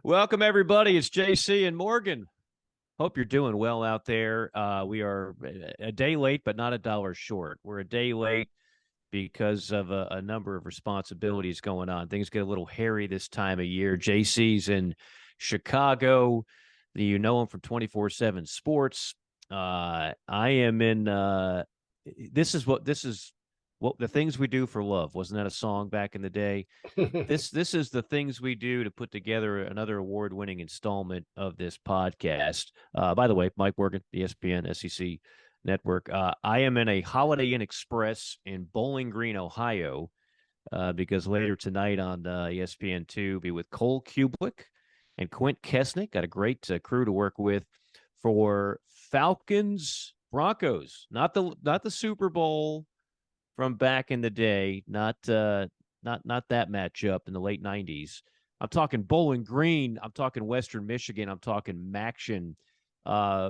Welcome, everybody. It's JC and Morgan. Hope you're doing well out there. We are a day late, but not a dollar short. We're a day late because of a number of responsibilities going on. Things get a little hairy this time of year. JC's in Chicago. You know him from 24/7 Sports. I am in. This is what the things we do for love. Wasn't that a song back in the day? This is the things we do to put together another award-winning installment of this podcast. By the way, Mike Morgan, ESPN SEC Network. I am in a Holiday Inn Express in Bowling Green, Ohio, because later tonight on ESPN2, be with Cole Kublik and Quint Kesnick. Got a great crew to work with for Falcons Broncos, not the Super Bowl from back in the day, not that matchup in the late 90s. I'm talking Bowling Green. I'm talking Western Michigan. I'm talking Maction,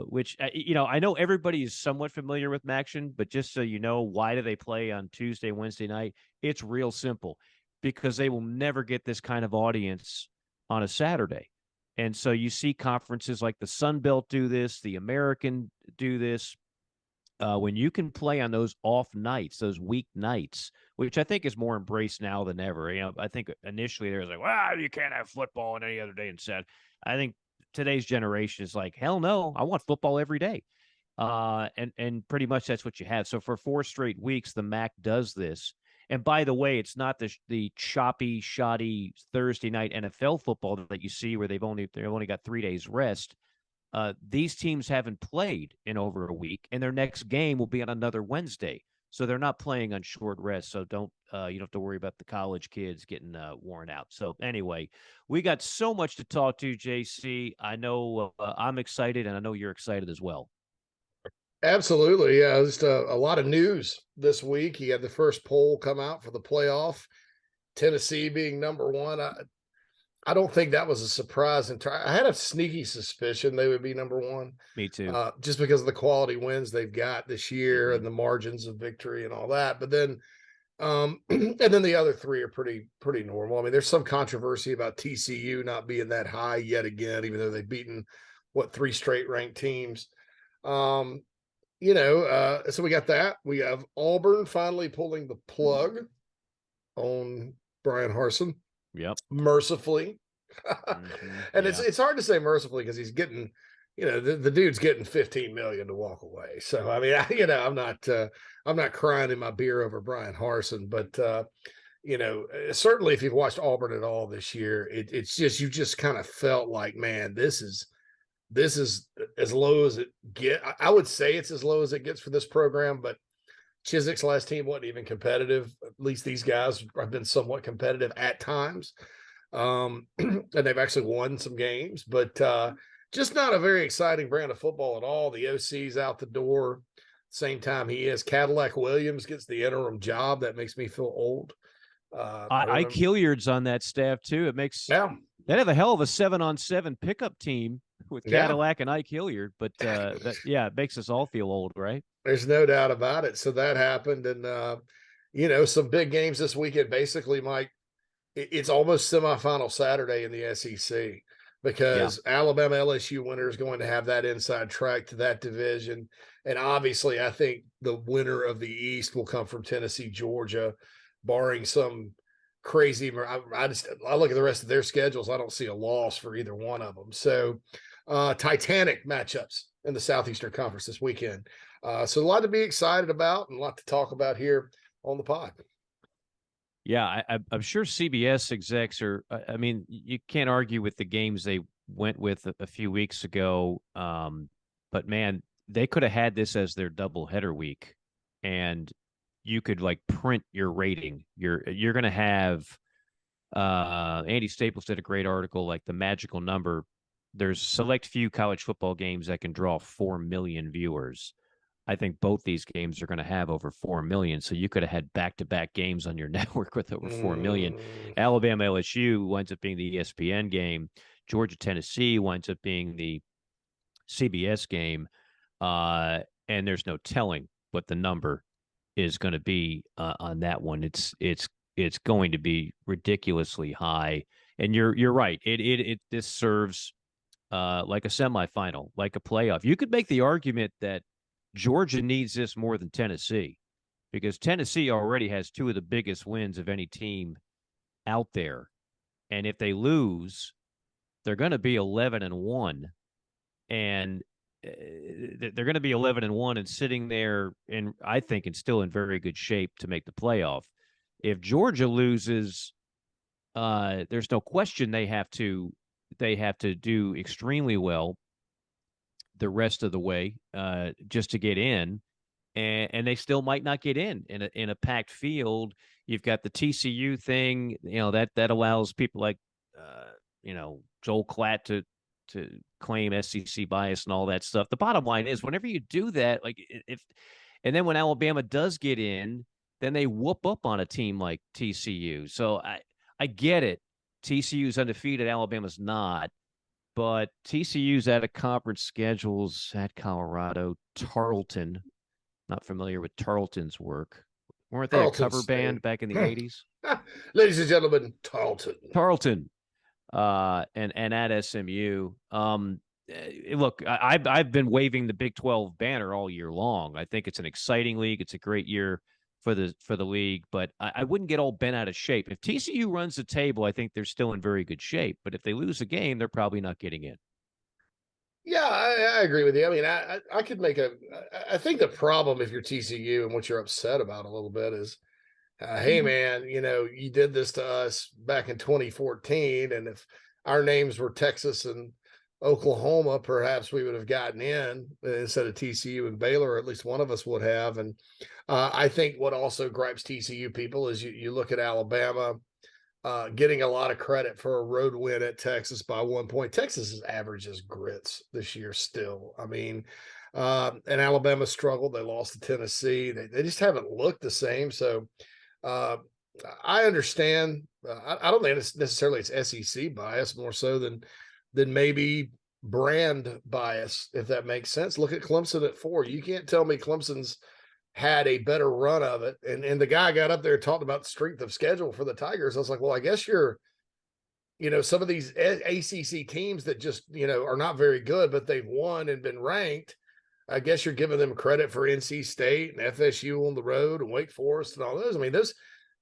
which, I know everybody is somewhat familiar with Maction, but just so you know, why do they play on Tuesday, Wednesday night? It's real simple, because they will never get this kind of audience on a Saturday. And so you see conferences like the Sun Belt do this, the American do this. When you can play on those off nights, those week nights, which I think is more embraced now than ever. I think initially there was like, well, you can't have football on any other day instead. I think today's generation is like, hell no, I want football every day. And pretty much that's what you have. So for 4 straight weeks, the MAC does this. And by the way, it's not the choppy, shoddy Thursday night NFL football that you see where they've only got 3 days rest. These teams haven't played in over a week, and their next game will be on another Wednesday. So they're not playing on short rest. So you don't have to worry about the college kids getting worn out. So anyway, we got so much to talk to, JC. I know I'm excited, and I know you're excited as well. Absolutely. Yeah, just a lot of news this week. You had the first poll come out for the playoff, Tennessee being number one. I don't think that was a surprise. I had a sneaky suspicion they would be number one. Me too. Just because of the quality wins they've got this year and the margins of victory and all that. But then, and then the other 3 are pretty normal. I mean, there's some controversy about TCU not being that high yet again, even though they've beaten 3 straight ranked teams. So we got that. We have Auburn finally pulling the plug on Brian Harsin. Yep. Mercifully. And it's hard to say mercifully because he's getting, the dude's getting $15 million to walk away. So I mean, I'm not crying in my beer over Brian Harsin, but certainly if you've watched Auburn at all this year, it's just, you just kind of felt like, man, this is as low as it get. I would say it's as low as it gets for this program, but Chiswick's last team wasn't even competitive. At least these guys have been somewhat competitive at times. And they've actually won some games, but just not a very exciting brand of football at all. The OC's out the door. Same time he is. Cadillac Williams gets the interim job. That makes me feel old. Ike Hilliard's on that staff too. It makes they have a hell of a 7-on-7 pickup team with Cadillac and Ike Hilliard, but it makes us all feel old, right? There's no doubt about it. So that happened. And, some big games this weekend. Basically, Mike, it's almost semifinal Saturday in the SEC because Alabama LSU winner is going to have that inside track to that division. And obviously, I think the winner of the East will come from Tennessee, Georgia, barring some crazy. I look at the rest of their schedules. I don't see a loss for either one of them. So Titanic matchups in the Southeastern Conference this weekend. So a lot to be excited about and a lot to talk about here on the pod. Yeah, I'm sure CBS execs are. I mean, you can't argue with the games they went with a few weeks ago. But man, they could have had this as their doubleheader week, and you could print your rating. You're going to have. Andy Staples did a great article, like the magical number. There's select few college football games that can draw 4 million viewers. I think both these games are going to have over 4 million. So you could have had back-to-back games on your network with over 4 million. Alabama LSU winds up being the ESPN game. Georgia Tennessee winds up being the CBS game. And there's no telling what the number is going to be on that one. It's going to be ridiculously high. And you're right. This serves like a semifinal, like a playoff. You could make the argument that Georgia needs this more than Tennessee, because Tennessee already has two of the biggest wins of any team out there. And if they lose, they're going to be 11-1, and they're going to be 11-1 and sitting there, and I think, and still in very good shape to make the playoff. If Georgia loses, there's no question they have to do extremely well the rest of the way just to get in, and they still might not get in a packed field. You've got the TCU thing, that allows people like Joel Klatt to claim SEC bias and all that stuff. The bottom line is, whenever you do that, and then when Alabama does get in, then they whoop up on a team like TCU. So I get it. TCU's undefeated, Alabama's not. But TCU's out of conference schedules at Colorado, Tarleton. Not familiar with Tarleton's work. Weren't they a cover band back in the 80s? Ladies and gentlemen, Tarleton. And at SMU. Look, I've been waving the Big 12 banner all year long. I think it's an exciting league. It's a great year for the league, but I wouldn't get all bent out of shape. If TCU runs the table, I think they're still in very good shape. But if they lose a game, they're probably not getting in. Yeah, I agree with you. I mean, I could make I think the problem, if you're TCU and what you're upset about a little bit, is, hey, man, you did this to us back in 2014. And if our names were Texas and Oklahoma, perhaps we would have gotten in instead of TCU and Baylor, or at least one of us would have. And I think what also gripes TCU people is you look at Alabama getting a lot of credit for a road win at Texas by 1 point. Texas's average is grits this year still. I mean, and Alabama struggled. They lost to Tennessee. They just haven't looked the same. So I understand. I don't think necessarily it's SEC bias, more so than maybe brand bias, if that makes sense. Look at Clemson at 4. You can't tell me Clemson's had a better run of it. And the guy got up there and talked about the strength of schedule for the Tigers. I was like, well, I guess you're, some of these ACC teams that just, are not very good, but they've won and been ranked. I guess you're giving them credit for NC State and FSU on the road and Wake Forest and all those. I mean, those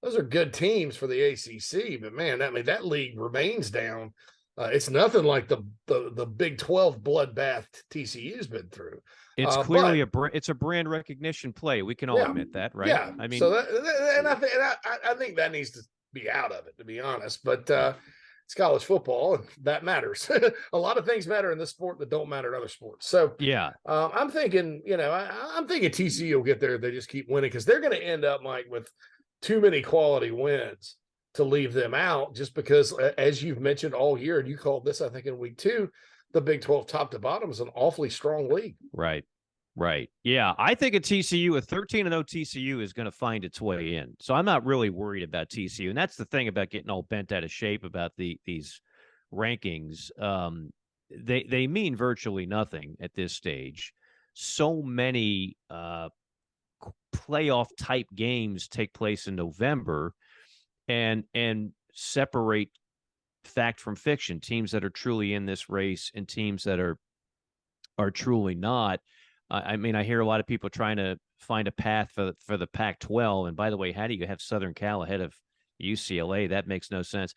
are good teams for the ACC, but man, that league remains down. It's nothing like the Big 12 bloodbath TCU's been through. It's clearly it's a brand recognition play. We can all admit that, right? Yeah. I mean, so I think that needs to be out of it, to be honest. But it's college football, and that matters. A lot of things matter in this sport that don't matter in other sports. So yeah, I'm thinking, I'm thinking TCU will get there. They just keep winning, because they're going to end up, Mike, with too many quality wins to leave them out, just because, as you've mentioned all year, and you called this, I think, in week 2, the Big 12 top to bottom is an awfully strong league. Right. Yeah, I think a 13-0 TCU is going to find its way in. So I'm not really worried about TCU. And that's the thing about getting all bent out of shape about these rankings. They mean virtually nothing at this stage. So many playoff type games take place in November and separate fact from fiction, teams that are truly in this race and teams that are truly not. I mean, I hear a lot of people trying to find a path for the Pac-12. And by the way, how do you have Southern Cal ahead of UCLA? That makes no sense.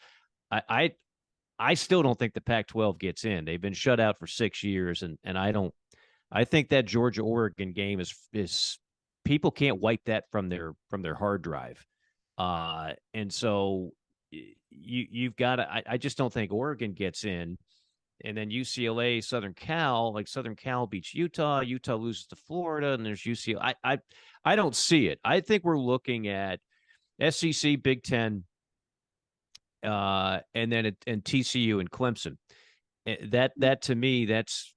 I still don't think the Pac-12 gets in. They've been shut out for 6 years, and I think that Georgia-Oregon game is people can't wipe that from their hard drive. And so you've got to, I just don't think Oregon gets in. And then UCLA, Southern Cal, like Southern Cal beats Utah loses to Florida, and there's UCLA. I don't see it. I think we're looking at SEC, Big Ten, and then and TCU and Clemson. That to me, that's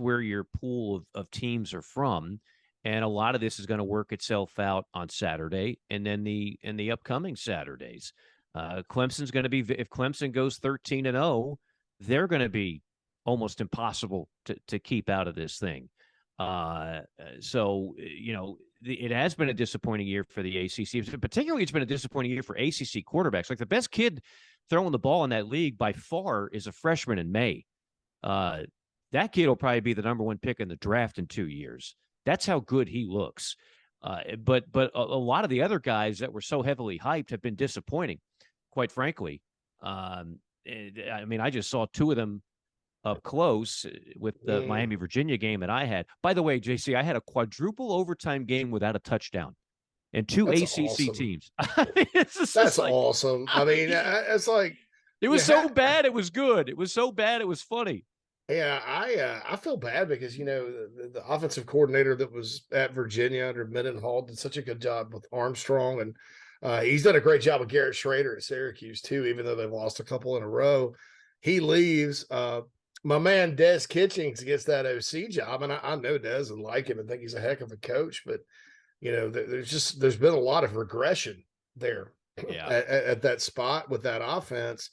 where your pool of teams are from. And a lot of this is going to work itself out on Saturday and then in the upcoming Saturdays. Clemson's going to be, if Clemson goes 13-0, they're going to be almost impossible to keep out of this thing. So, it has been a disappointing year for the ACC. Particularly, it's been a disappointing year for ACC quarterbacks. Like, the best kid throwing the ball in that league by far is a freshman in May. That kid will probably be the number 1 pick in the draft in 2 years. That's how good he looks. But a lot of the other guys that were so heavily hyped have been disappointing, quite frankly. I mean, I just saw 2 of them up close with the Miami, Virginia game that I had. By the way, JC, I had a quadruple overtime game without a touchdown and 2 That's ACC awesome. teams. That's like, awesome. I mean, it's like it was so bad it was good. It was so bad it was funny. Yeah, I feel bad because the offensive coordinator that was at Virginia under Mendenhall did such a good job with Armstrong, and he's done a great job with Garrett Schrader at Syracuse too. Even though they've lost a couple in a row, he leaves. My man Des Kitchings gets that OC job, and I know Des and like him and think he's a heck of a coach. But there's been a lot of regression there at that spot with that offense.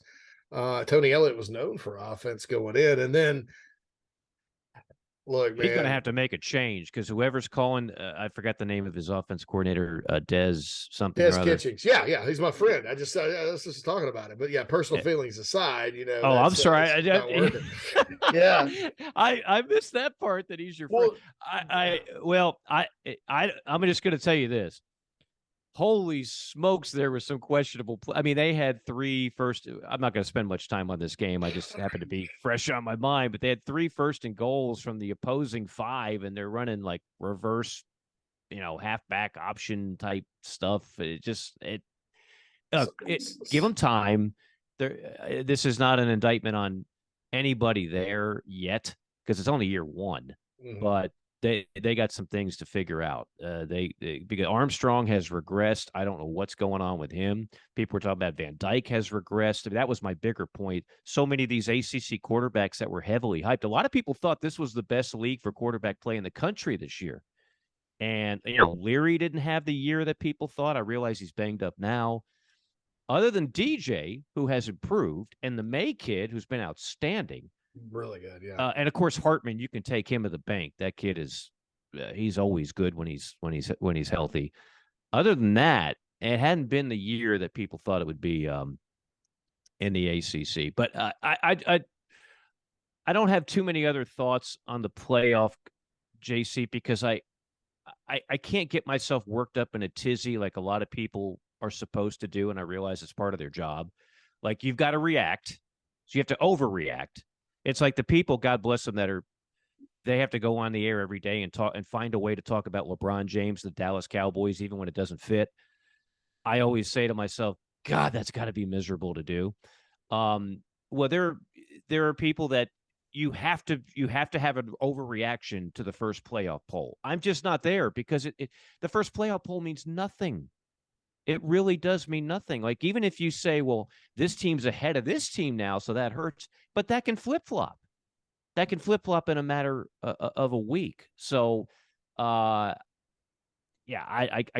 Tony Elliott was known for offense going in, and then look, man, he's going to have to make a change because whoever's calling, I forgot the name of his offense coordinator, Des something. Des Kitchings, yeah, he's my friend. I was just talking about it, but yeah, personal feelings aside, Oh, I'm sorry. Yeah, I missed that part that he's your friend. I'm just going to tell you this. Holy smokes, there was some questionable I mean, they had 3 first. I'm not going to spend much time on this game. I just happened to be fresh on my mind, but they had 3 first and goals from the opposing 5, and they're running like reverse, halfback option type stuff. Give them time. This is not an indictment on anybody there yet because it's only year 1, but they got some things to figure out. Because Armstrong has regressed. I don't know what's going on with him. People were talking about Van Dyke has regressed. I mean, that was my bigger point. So many of these ACC quarterbacks that were heavily hyped. A lot of people thought this was the best league for quarterback play in the country this year. And, Leary didn't have the year that people thought. I realize he's banged up now. Other than DJ, who has improved, and the May kid, who's been outstanding. Really good, yeah. And of course, Hartman, you can take him to the bank. That kid is, he's always good when he's healthy. Other than that, it hadn't been the year that people thought it would be in the ACC. But I don't have too many other thoughts on the playoff, JC, because I can't get myself worked up in a tizzy like a lot of people are supposed to do, and I realize it's part of their job. Like, you've got to react, so you have to overreact. It's like the people, God bless them, they have to go on the air every day and talk and find a way to talk about LeBron James, the Dallas Cowboys, even when it doesn't fit. I always say to myself, God, that's got to be miserable to do. Well, there are people that you have to have an overreaction to the first playoff poll. I'm just not there because the first playoff poll means nothing. It really does mean nothing. Like, even if you say, well, this team's ahead of this team now, so that hurts, but that can flip-flop. That can flip-flop in a matter of a week. So, I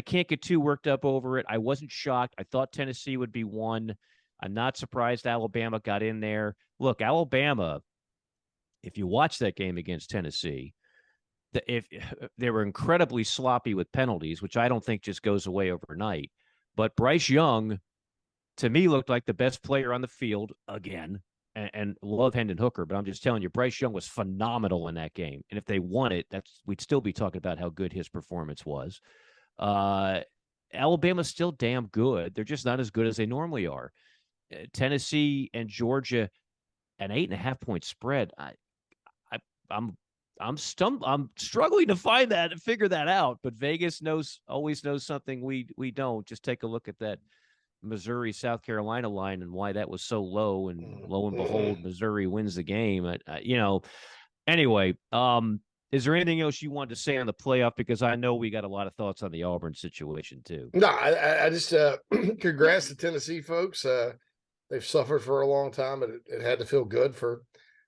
can't get too worked up over it. I wasn't shocked. I thought Tennessee would be 1. I'm not surprised Alabama got in there. Look, Alabama, if you watch that game against Tennessee, if they were incredibly sloppy with penalties, which I don't think just goes away overnight. But Bryce Young, to me, looked like the best player on the field again, and love Hendon Hooker. But I'm just telling you, Bryce Young was phenomenal in that game. And if they won it, we'd still be talking about how good his performance was. Alabama's still damn good. They're just not as good as they normally are. Tennessee and Georgia, an 8.5-point spread. I'm struggling to find that and figure that out, but Vegas always knows something we don't. Just take a look at that Missouri South Carolina line and why that was so low, and lo and behold, Missouri wins the game. Anyway, is there anything else you wanted to say on the playoff? Because I know we got a lot of thoughts on the Auburn situation too. No, I just congrats to Tennessee folks. They've suffered for a long time, and it had to feel good for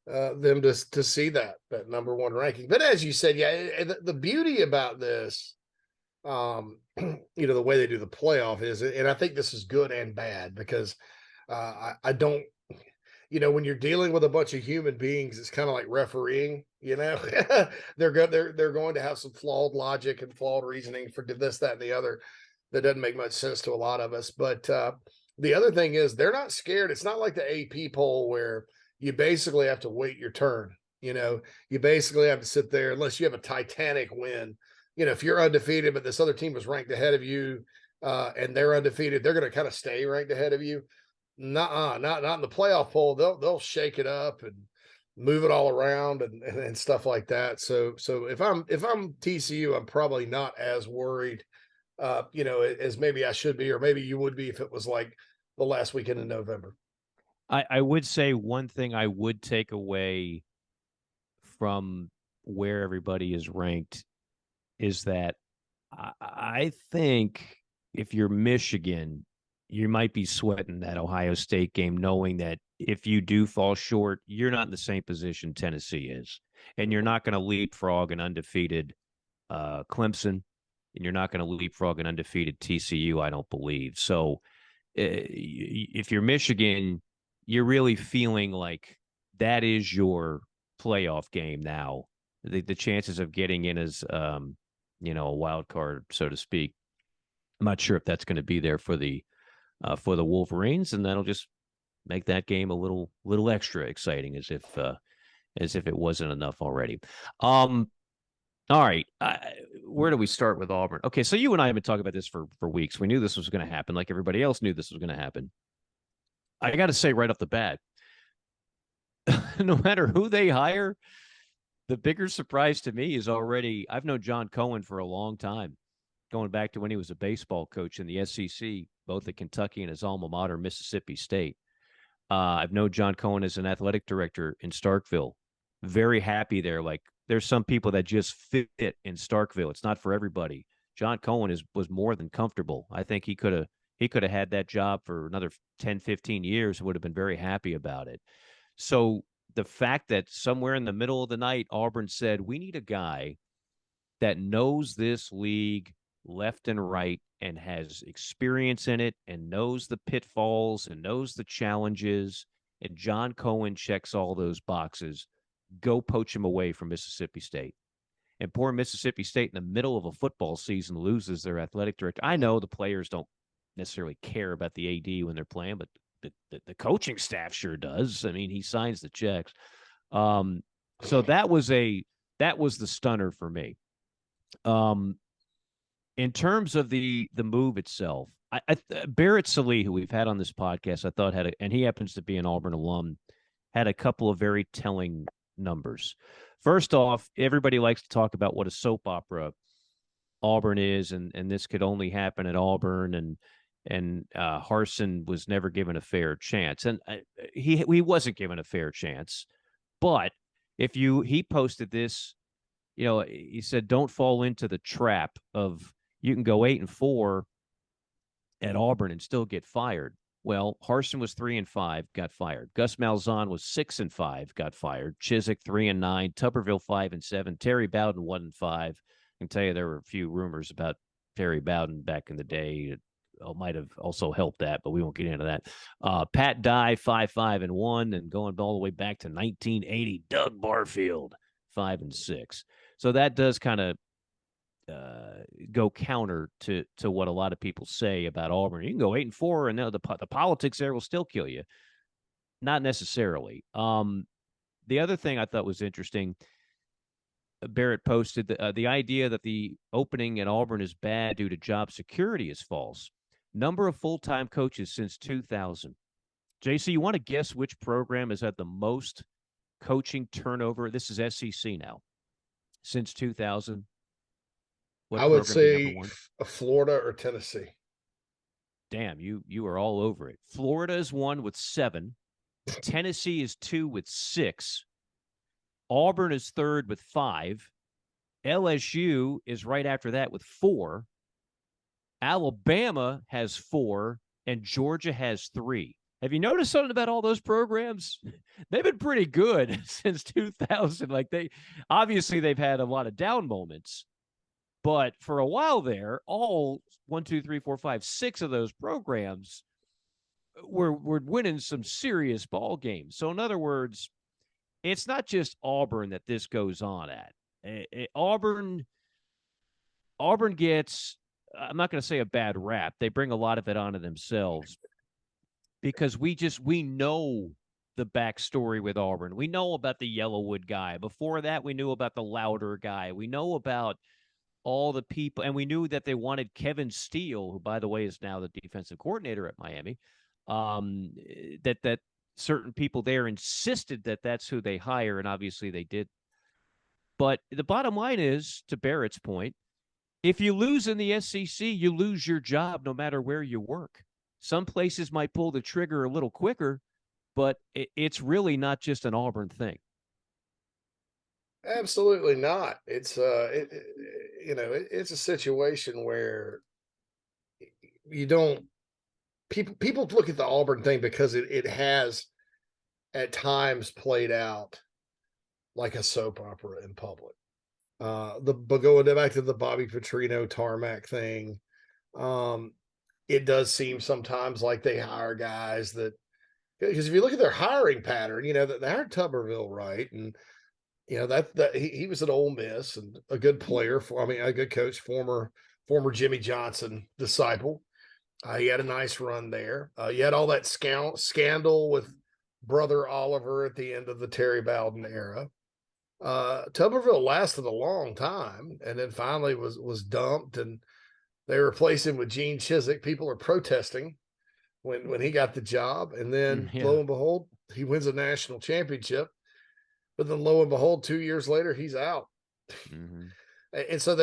them to see that number 1 ranking. But as you said, the beauty about this, the way they do the playoff is, and I think this is good and bad, because I don't, when you're dealing with a bunch of human beings, it's kind of like refereeing. They're going to have some flawed logic and flawed reasoning for this, that, and the other that doesn't make much sense to a lot of us. But the other thing is they're not scared. It's not like the AP poll where you basically have to wait your turn. You basically have to sit there unless you have a Titanic win. If you're undefeated, but this other team is ranked ahead of you, and they're undefeated, they're going to kind of stay ranked ahead of you. Not in the playoff poll. They'll shake it up and move it all around and stuff like that. So if I'm TCU, I'm probably not as worried, as maybe I should be, or maybe you would be if it was like the last weekend in November. I would say one thing I would take away from where everybody is ranked is that I think if you're Michigan, you might be sweating that Ohio State game, knowing that if you do fall short, you're not in the same position Tennessee is. And you're not going to leapfrog an undefeated Clemson, and you're not going to leapfrog an undefeated TCU, I don't believe. So if you're Michigan, you're really feeling like that is your playoff game now. The chances of getting in as a wild card, so to speak. I'm not sure if that's going to be there for the Wolverines, and that'll just make that game a little extra exciting, as if it wasn't enough already. All right, where do we start with Auburn? Okay, so you and I have been talking about this for weeks. We knew this was going to happen, like everybody else knew this was going to happen. I got to say right off the bat, no matter who they hire, the bigger surprise to me is already, I've known John Cohen for a long time, going back to when he was a baseball coach in the SEC, both at Kentucky and his alma mater, Mississippi State. I've known John Cohen as an athletic director in Starkville. Very happy there. Like, there's some people that just fit in Starkville. It's not for everybody. John Cohen was more than comfortable. I think he could have had that job for another 10, 15 years and would have been very happy about it. So the fact that somewhere in the middle of the night, Auburn said, we need a guy that knows this league left and right and has experience in it and knows the pitfalls and knows the challenges, and John Cohen checks all those boxes, go poach him away from Mississippi State. And poor Mississippi State, in the middle of a football season, loses their athletic director. I know the players don't necessarily care about the AD when they're playing, but the coaching staff sure does. I mean, he signs the checks. So that was the stunner for me. In terms of the move itself, Barrett Sallee, who we've had on this podcast, I thought and he happens to be an Auburn alum, had a couple of very telling numbers. First off, everybody likes to talk about what a soap opera Auburn is, and this could only happen at Auburn, and Harsin was never given a fair chance, and he wasn't given a fair chance. But he posted this, he said, don't fall into the trap of you can go 8-4 at Auburn and still get fired. Well, Harsin was 3-5, got fired. Gus Malzahn was 6-5, got fired. Chiswick 3-9, Tuberville 5-7, Terry Bowden 1-5. I can tell you there were a few rumors about Terry Bowden back in the day. It might have also helped that, but we won't get into that. Pat Dye 5-5-1, and going all the way back to 1980, Doug Barfield 5-6. So that does kind of go counter to what a lot of people say about Auburn. You can go 8-4, and the politics there will still kill you. Not necessarily. The other thing I thought was interesting, Barrett posted the idea that the opening at Auburn is bad due to job security is false. Number of full-time coaches since 2000. JC, you want to guess which program has had the most coaching turnover? This is SEC now. Since 2000. I would say Florida or Tennessee. Damn, you are all over it. Florida is 1 with 7. Tennessee is 2 with 6. Auburn is 3rd with 5. LSU is right after that with 4. Alabama has 4, and Georgia has 3. Have you noticed something about all those programs? They've been pretty good since 2000. Like, they've had a lot of down moments. But for a while there, all 1, 2, 3, 4, 5, 6 of those programs were winning some serious ball games. So in other words, it's not just Auburn that this goes on at. Auburn gets, I'm not going to say a bad rap. They bring a lot of it onto themselves. because we know the backstory with Auburn. We know about the Yellowwood guy. Before that, we knew about the Louder guy. We know about all the people, and we knew that they wanted Kevin Steele, who, by the way, is now the defensive coordinator at Miami. That certain people there insisted that that's who they hire, and obviously they did. But the bottom line is, to Barrett's point, if you lose in the SEC, you lose your job no matter where you work. Some places might pull the trigger a little quicker, but it's really not just an Auburn thing. Absolutely not. It's it's a situation where you don't people look at the Auburn thing because it has at times played out like a soap opera in public. But going back to the Bobby Petrino tarmac thing, it does seem sometimes like they hire guys that, because if you look at their hiring pattern, they hired Tuberville, right? And that he was at Ole Miss and a good player a good coach, former Jimmy Johnson disciple. He had a nice run there. You had all that scandal with brother Oliver at the end of the Terry Bowden era. Tuberville lasted a long time and then finally was dumped, and they replaced him with Gene Chizik. People are protesting when he got the job, and then lo and behold, he wins a national championship. But then lo and behold, 2 years later, he's out. Mm-hmm. And so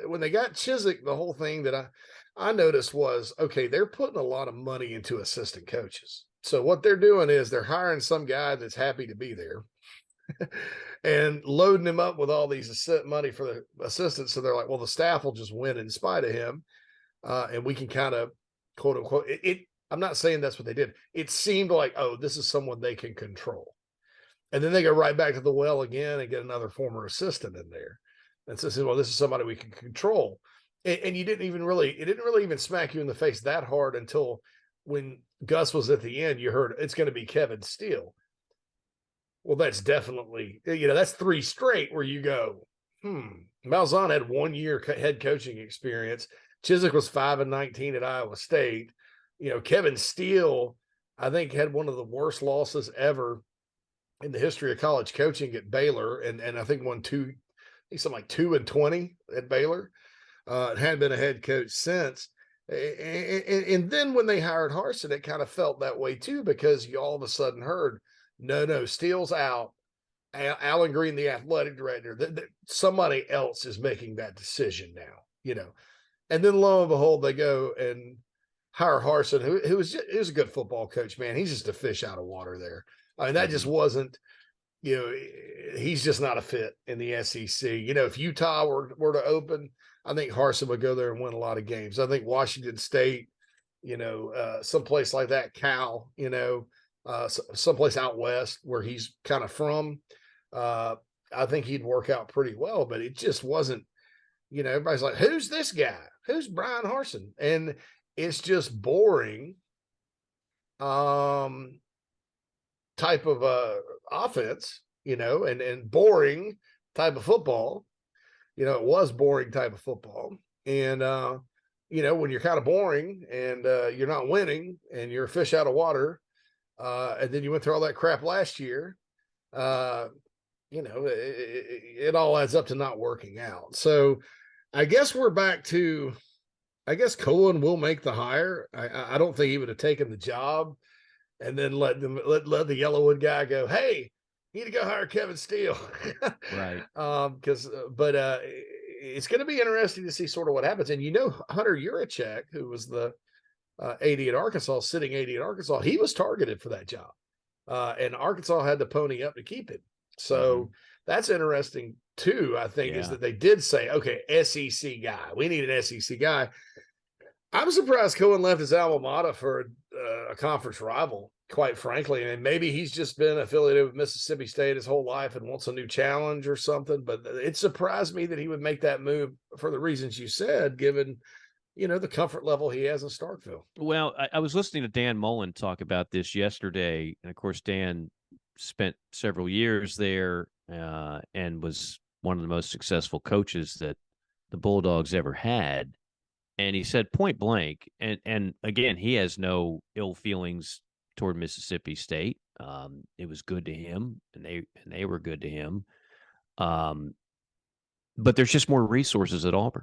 when they got Chizik, the whole thing that I noticed was, okay, they're putting a lot of money into assistant coaches. So what they're doing is they're hiring some guy that's happy to be there and loading him up with all these money for the assistants. So they're like, well, the staff will just win in spite of him. And we can kind of, quote unquote, I'm not saying that's what they did. It seemed like, oh, this is someone they can control. And then they go right back to the well again and get another former assistant in there. And so, well, this is somebody we can control. And it didn't really even smack you in the face that hard until when Gus was at the end, you heard it's going to be Kevin Steele. Well, that's definitely, that's 3 straight where you go, Malzahn had 1 year head coaching experience. Chizik was 5-19 at Iowa State. Kevin Steele, I think, had one of the worst losses ever in the history of college coaching at Baylor, and I think won something like 2-20 at Baylor. Hadn't been a head coach since. And then when they hired Harsin, it kind of felt that way too, because you all of a sudden heard, no, Steele's out. Alan Green, the athletic director, somebody else is making that decision now, And then lo and behold, they go and hire Harsin, who is a good football coach, man. He's just a fish out of water there. I mean, that just wasn't, he's just not a fit in the SEC. If Utah were to open, I think Harsin would go there and win a lot of games. I think Washington State, someplace like that, Cal, someplace out west where he's kind of from, I think he'd work out pretty well. But it just wasn't, everybody's like, who's this guy? Who's Brian Harsin? And it's just boring. Type of offense, and boring type of football. It was boring type of football. And, when you're kind of boring and you're not winning and you're a fish out of water, and then you went through all that crap last year, it all adds up to not working out. So I guess we're back to, Cohen will make the hire. I don't think he would have taken the job and then let the Yellowwood guy go, hey, you need to go hire Kevin Steele. Right. But it's going to be interesting to see sort of what happens. And Hunter Yurachek, who was the AD at Arkansas, sitting AD at Arkansas, he was targeted for that job. And Arkansas had to pony up to keep him. So that's interesting too, I think, is that they did say, okay, SEC guy. We need an SEC guy. I'm surprised Cohen left his alma mater for a conference rival, quite frankly. And maybe he's just been affiliated with Mississippi State his whole life and wants a new challenge or something. But it surprised me that he would make that move for the reasons you said, given, the comfort level he has in Starkville. Well, I was listening to Dan Mullen talk about this yesterday. And, of course, Dan spent several years there and was one of the most successful coaches that the Bulldogs ever had. And he said point blank, and again, he has no ill feelings toward Mississippi State. It was good to him, and they were good to him. But there's just more resources at Auburn.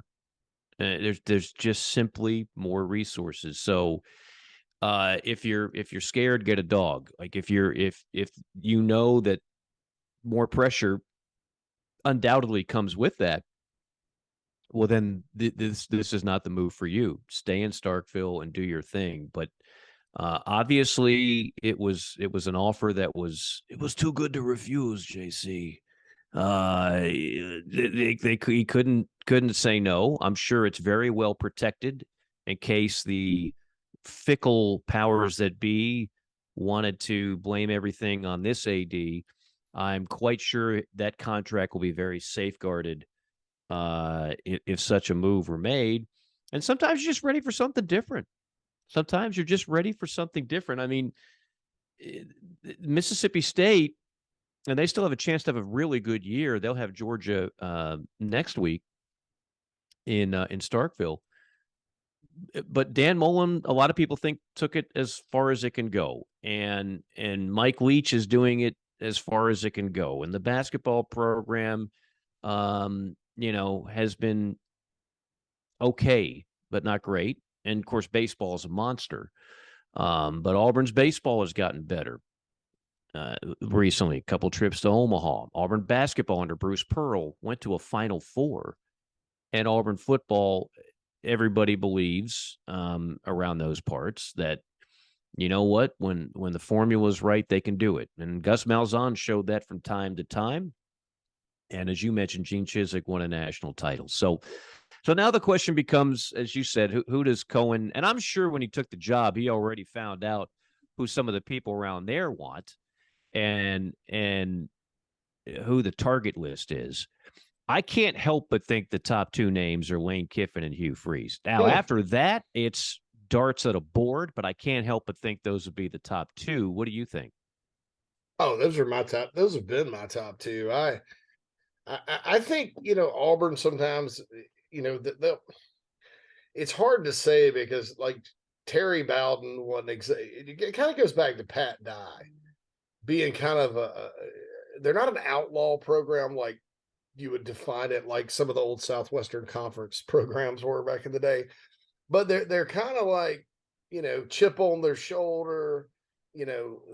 There's just simply more resources. So if you're scared, get a dog. Like if you know that more pressure undoubtedly comes with that, well then this is not the move for you. Stay in Starkville and do your thing. But obviously it was an offer that was too good to refuse, JC. He couldn't say no. I'm sure it's very well protected in case the fickle powers that be wanted to blame everything on this AD. I'm quite sure that contract will be very safeguarded if such a move were made. And sometimes you're just ready for something different. Sometimes you're just ready for something different. I mean, Mississippi State, and they still have a chance to have a really good year. They'll have Georgia next week in Starkville. But Dan Mullen, a lot of people think, took it as far as it can go, and Mike Leach is doing it as far as it can go. And the basketball program, has been okay, but not great. And of course, baseball is a monster. But Auburn's baseball has gotten better. Recently, a couple trips to Omaha. Auburn basketball under Bruce Pearl went to a Final Four, and Auburn football, everybody believes around those parts that, you know what, when the formula's right, they can do it. And Gus Malzahn showed that from time to time. And as you mentioned, Gene Chizik won a national title. So now the question becomes, as you said, who does Cohen? And I'm sure when he took the job, he already found out who some of the people around there want, and who the target list is. I can't help but think the top two names are Lane Kiffin and Hugh Freeze. Now, after that, it's darts at a board, but I can't help but think those would be the top two. What do you think? Oh, those are my top. Those have been my top two. I think, Auburn sometimes, it's hard to say because like Terry Bowden it kind of goes back to Pat Dye being kind of they're not an outlaw program like you would define it, like some of the old Southwestern Conference programs were back in the day, but they're kind of like, chip on their shoulder,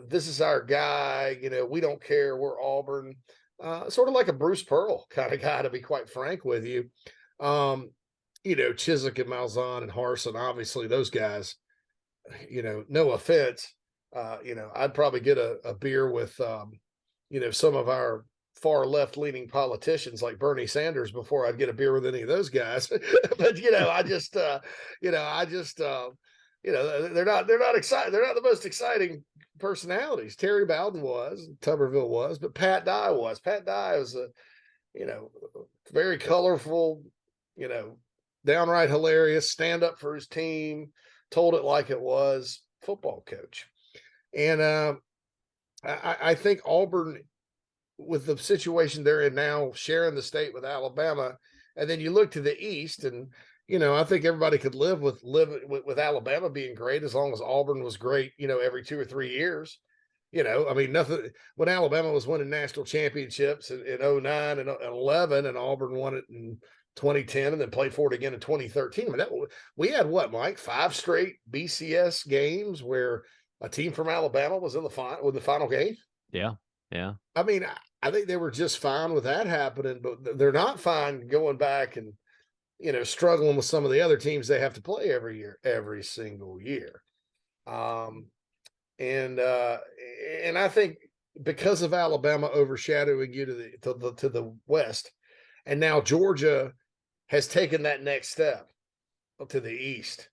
this is our guy, we don't care, we're Auburn. Sort of like a Bruce Pearl kind of guy, to be quite frank with you. Chizik and Malzahn and Harsin, obviously those guys, no offense. I'd probably get a beer with, some of our far left leaning politicians like Bernie Sanders before I'd get a beer with any of those guys. But, they're not excited. They're not the most exciting personalities. Terry Bowden was, Tuberville was, but Pat Dye was. Pat Dye was a, very colorful, downright hilarious, stand up for his team, told it like it was, football coach. And I think Auburn, with the situation they're in now, sharing the state with Alabama, and then you look to the East, and I think everybody could live with Alabama being great as long as Auburn was great, every 2 or 3 years. Nothing when Alabama was winning national championships in 09 and 11, and Auburn won it in 2010 and then played for it again in 2013. We had what, Mike, 5 straight BCS games where a team from Alabama was in the final game. Yeah. I think they were just fine with that happening, but they're not fine going back and, struggling with some of the other teams they have to play every single year. And I think because of Alabama overshadowing you to the West, and now Georgia has taken that next step to the East,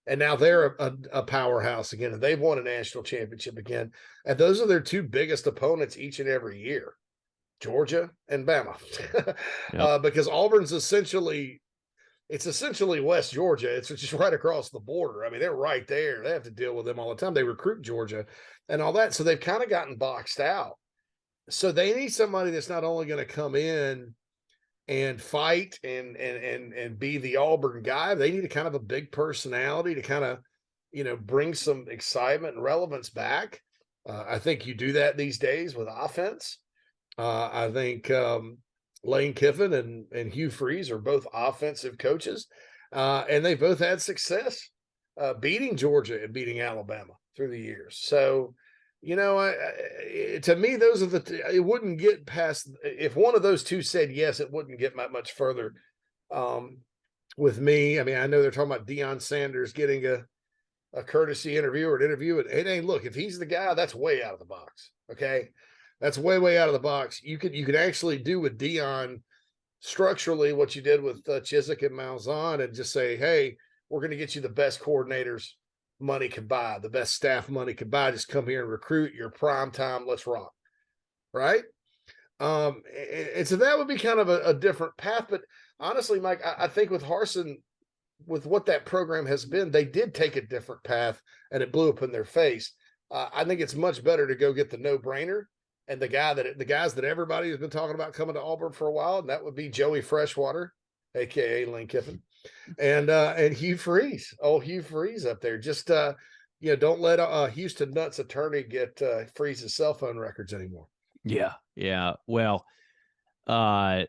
and now they're a powerhouse again, and they've won a national championship again. And those are their two biggest opponents each and every year, Georgia and Bama. Yep. Because Auburn's essentially West Georgia. It's just right across the border. They're right there. They have to deal with them all the time. They recruit Georgia and all that. So they've kind of gotten boxed out. So they need somebody that's not only going to come in and fight and be the Auburn guy. They need a kind of a big personality to kind of, bring some excitement and relevance back. I think you do that these days with offense. I think Lane Kiffin and Hugh Freeze are both offensive coaches, and they both had success beating Georgia and beating Alabama through the years. So, to me, those are it wouldn't get past, if one of those two said yes, it wouldn't get much further with me. I mean, I know they're talking about Deion Sanders getting a courtesy interview or an interview. It ain't, look, if he's the guy, that's way out of the box. Okay. That's way out of the box. You could actually do with Deion structurally what you did with Chiswick and Malzahn, and just say, hey, we're going to get you the best coordinators money could buy, the best staff money could buy. Just come here and recruit. Your prime time. Let's rock. Right. And so that would be kind of a different path. But honestly, Mike, I think with Harsin, with what that program has been, they did take a different path and it blew up in their face. I think it's much better to go get the no-brainer and the guys that everybody has been talking about coming to Auburn for a while, and that would be Joey Freshwater, aka Lane Kiffin, and Hugh Freeze. Oh, Hugh Freeze up there. Just don't let Houston Nutt's attorney get Freeze's cell phone records anymore. Yeah. Well, I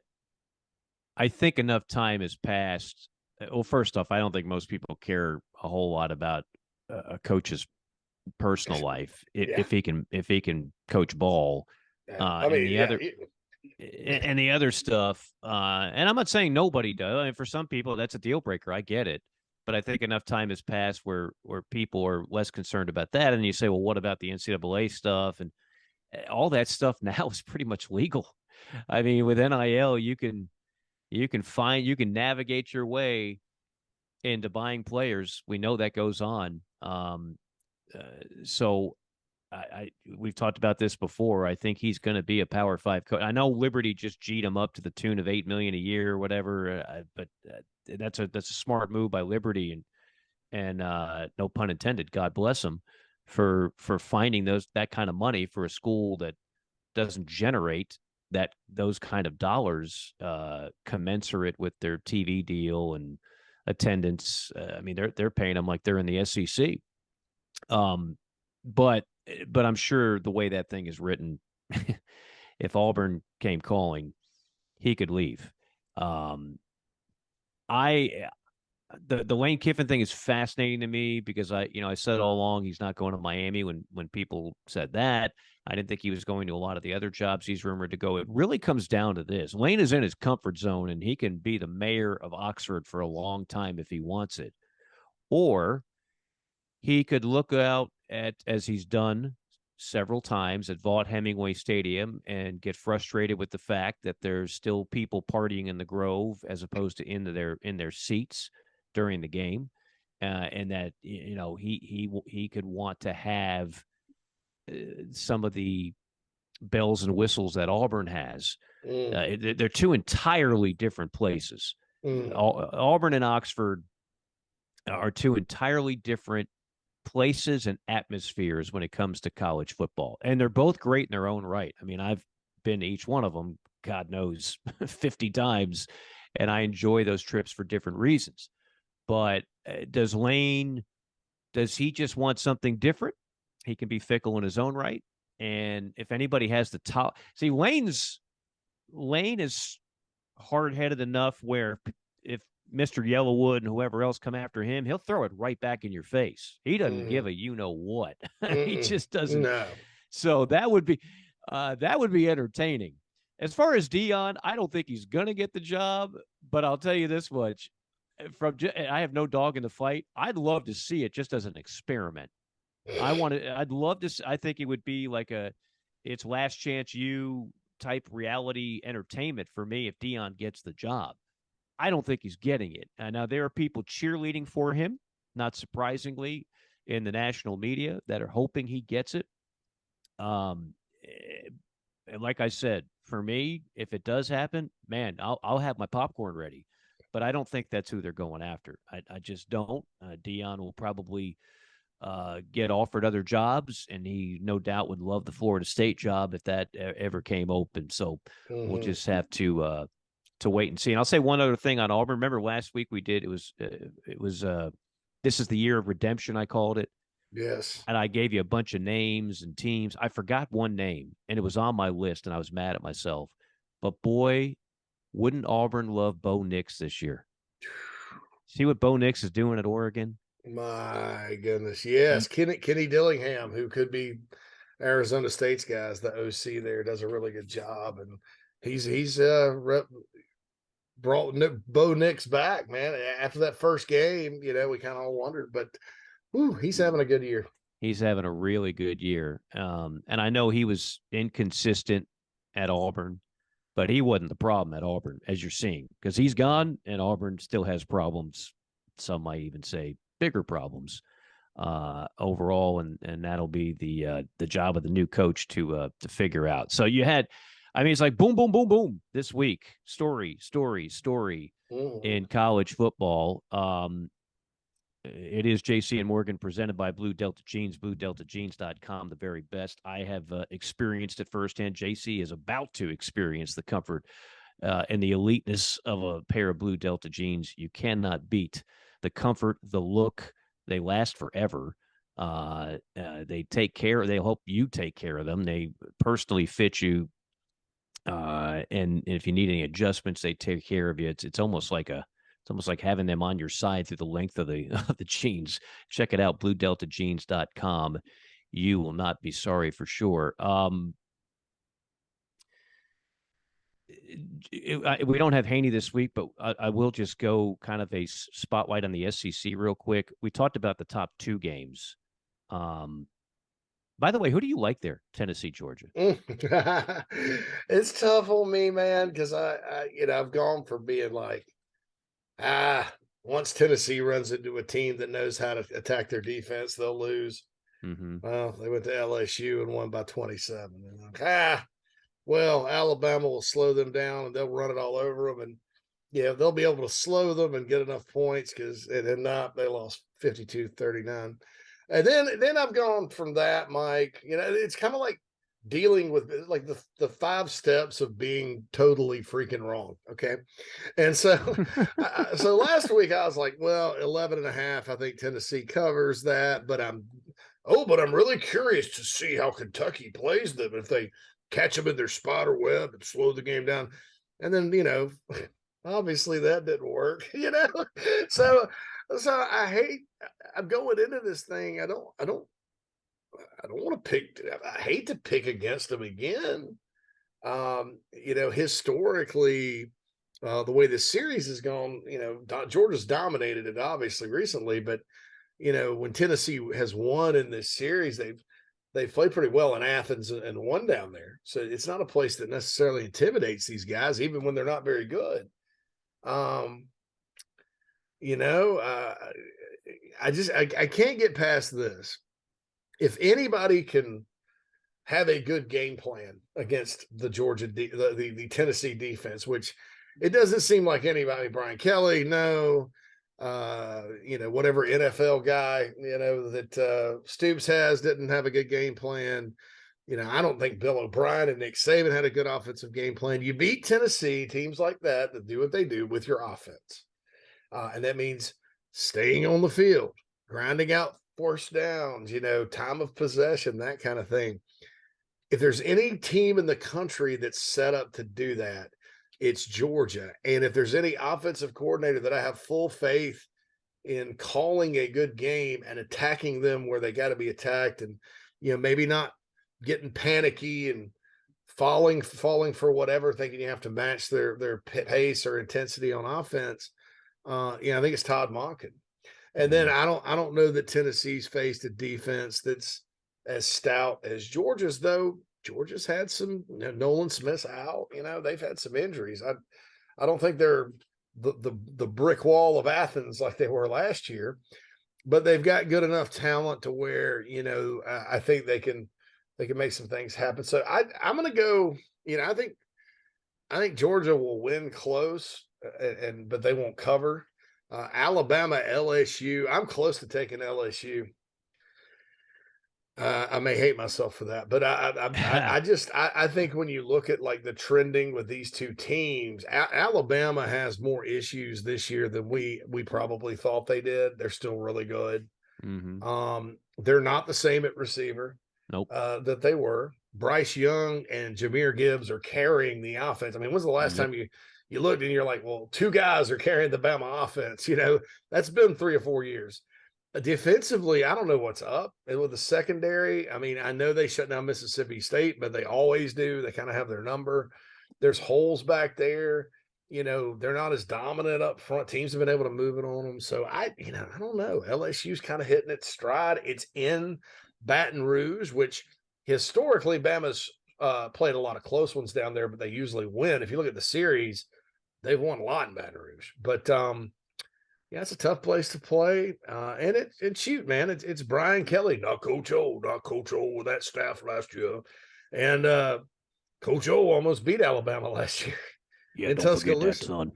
think enough time has passed. Well, first off, I don't think most people care a whole lot about a coach's personal life if he can coach ball. And the other stuff, and I'm not saying nobody does. I mean, for some people that's a deal breaker. I get it, but I think enough time has passed where people are less concerned about that. And you say, well, what about the NCAA stuff? And all that stuff now is pretty much legal. I mean, with NIL, you can navigate your way into buying players. We know that goes on. So we've talked about this before. I think he's going to be a Power 5 coach. I know Liberty just G'd him up to the tune of $8 million a year or whatever, but that's a smart move by Liberty, and no pun intended. God bless him for finding that kind of money for a school that doesn't generate those kind of dollars commensurate with their TV deal and attendance. I mean, they're paying them like they're in the SEC. But I'm sure the way that thing is written, if Auburn came calling, he could leave. The Lane Kiffin thing is fascinating to me because I said all along he's not going to Miami when people said that. I didn't think he was going to a lot of the other jobs he's rumored to go. It really comes down to this. Lane is in his comfort zone and he can be the mayor of Oxford for a long time if he wants it. Or he could look out at, as he's done several times at Vaught Hemingway Stadium, and get frustrated with the fact that there's still people partying in the Grove as opposed to in their seats during the game, and that he could want to have some of the bells and whistles that Auburn has. They're two entirely different places. Auburn and Oxford are two entirely different places and atmospheres when it comes to college football. And they're both great in their own right. I mean, I've been to each one of them, God knows, 50 times, and I enjoy those trips for different reasons. But does he just want something different? He can be fickle in his own right. And if anybody has the top, see, Lane is hard-headed enough where if Mr. Yellowwood and whoever else come after him, he'll throw it right back in your face. He doesn't give a what. He just doesn't. No. So that would be entertaining. As far as Deion, I don't think he's gonna get the job, but I'll tell you this much: I have no dog in the fight. I'd love to see it just as an experiment. I'd love to. I think it would be like it's Last Chance U type reality entertainment for me if Deion gets the job. I don't think he's getting it. Now, there are people cheerleading for him, not surprisingly, in the national media that are hoping he gets it. And like I said, for me, if it does happen, man, I'll have my popcorn ready. But I don't think that's who they're going after. I just don't. Deion will probably get offered other jobs, and he no doubt would love the Florida State job if that ever came open. So we'll just have to to wait and see. And I'll say one other thing on Auburn. Remember last week we did, it was this is the year of redemption, I called it. Yes. And I gave you a bunch of names and teams. I forgot one name, and it was on my list, and I was mad at myself. But boy, wouldn't Auburn love Bo Nix this year? See what Bo Nix is doing at Oregon? My goodness. Yes. Kenny Dillingham, who could be Arizona State's guys, the OC there, does a really good job. And he's brought Bo Nix back, man. After that first game, we kind of all wondered, but he's having a good year. He's having a really good year. And I know he was inconsistent at Auburn, but he wasn't the problem at Auburn, as you're seeing, because he's gone and Auburn still has problems. Some might even say bigger problems overall, and that'll be the job of the new coach to figure out. So you had, I mean, it's like boom, boom, boom, boom this week. Story in college football. It is JC and Morgan presented by Blue Delta Jeans, BlueDeltaJeans.com, the very best. I have experienced it firsthand. JC is about to experience the comfort and the eliteness of a pair of Blue Delta jeans. You cannot beat the comfort, the look. They last forever. They take care. They hope you take care of them. They personally fit you. And if you need any adjustments, they take care of you. It's almost like having them on your side through the length of the jeans. Check it out, BlueDeltaJeans.com. You will not be sorry for sure. We don't have Haney this week, but I will just go kind of a spotlight on the SEC real quick. We talked about the top two games. By the way, who do you like there? Tennessee, Georgia. It's tough on me, man, because I've gone from being like, once Tennessee runs into a team that knows how to attack their defense, they'll lose. Mm-hmm. Well, they went to LSU and won by 27. And like, well, Alabama will slow them down and they'll run it all over them. And they'll be able to slow them and get enough points because it had not. They lost 52-39. And then I've gone from that, Mike. It's kind of like dealing with like the 5 steps of being totally freaking wrong. Okay. And so, so last week I was like, well, 11.5, I think Tennessee covers that, but I'm really curious to see how Kentucky plays them if they catch them in their spider web and slow the game down. And then, obviously that didn't work, so I'm going into this thing. I don't want to pick. I hate to pick against them again. Historically, the way this series has gone, Georgia's dominated it obviously recently, but when Tennessee has won in this series, they've played pretty well in Athens and won down there. So it's not a place that necessarily intimidates these guys, even when they're not very good. I can't get past this. If anybody can have a good game plan against the Georgia, the Tennessee defense, which it doesn't seem like anybody, Brian Kelly, no, whatever NFL guy, that Stoops has didn't have a good game plan. I don't think Bill O'Brien and Nick Saban had a good offensive game plan. You beat Tennessee, teams like that do what they do with your offense. And that means staying on the field, grinding out forced downs, time of possession, that kind of thing. If there's any team in the country that's set up to do that, it's Georgia. And if there's any offensive coordinator that I have full faith in calling a good game and attacking them where they got to be attacked, and maybe not getting panicky and falling for whatever, thinking you have to match their pace or intensity on offense, I think it's Todd Monken. And then I don't know that Tennessee's faced a defense that's as stout as Georgia's, though. Georgia's had some, Nolan Smith's out, they've had some injuries. I don't think they're the brick wall of Athens like they were last year, but they've got good enough talent to where, I think they can make some things happen. So I'm going to go, I think Georgia will win close, but they won't cover. Alabama, LSU. I'm close to taking LSU. I may hate myself for that, but I think when you look at like the trending with these two teams, Alabama has more issues this year than we probably thought they did. They're still really good. They're not the same at receiver. Nope. That they were. Bryce Young and Jahmyr Gibbs are carrying the offense. I mean, when's the last time you looked and you're like, well, two guys are carrying the Bama offense? You know, that's been 3 or 4 years. Defensively, I don't know what's up. And with the secondary, I mean, I know they shut down Mississippi State, but they always do. They kind of have their number. There's holes back there. You know, they're not as dominant up front. Teams have been able to move it on them. So I don't know. LSU's kind of hitting its stride. It's in Baton Rouge, which historically Bama's played a lot of close ones down there, but they usually win. If you look at the series, they've won a lot in Baton Rouge. But yeah, it's a tough place to play. And shoot, man, it's Brian Kelly, not Coach O with that staff last year. And Coach O almost beat Alabama last year. Yeah, don't forget that, son.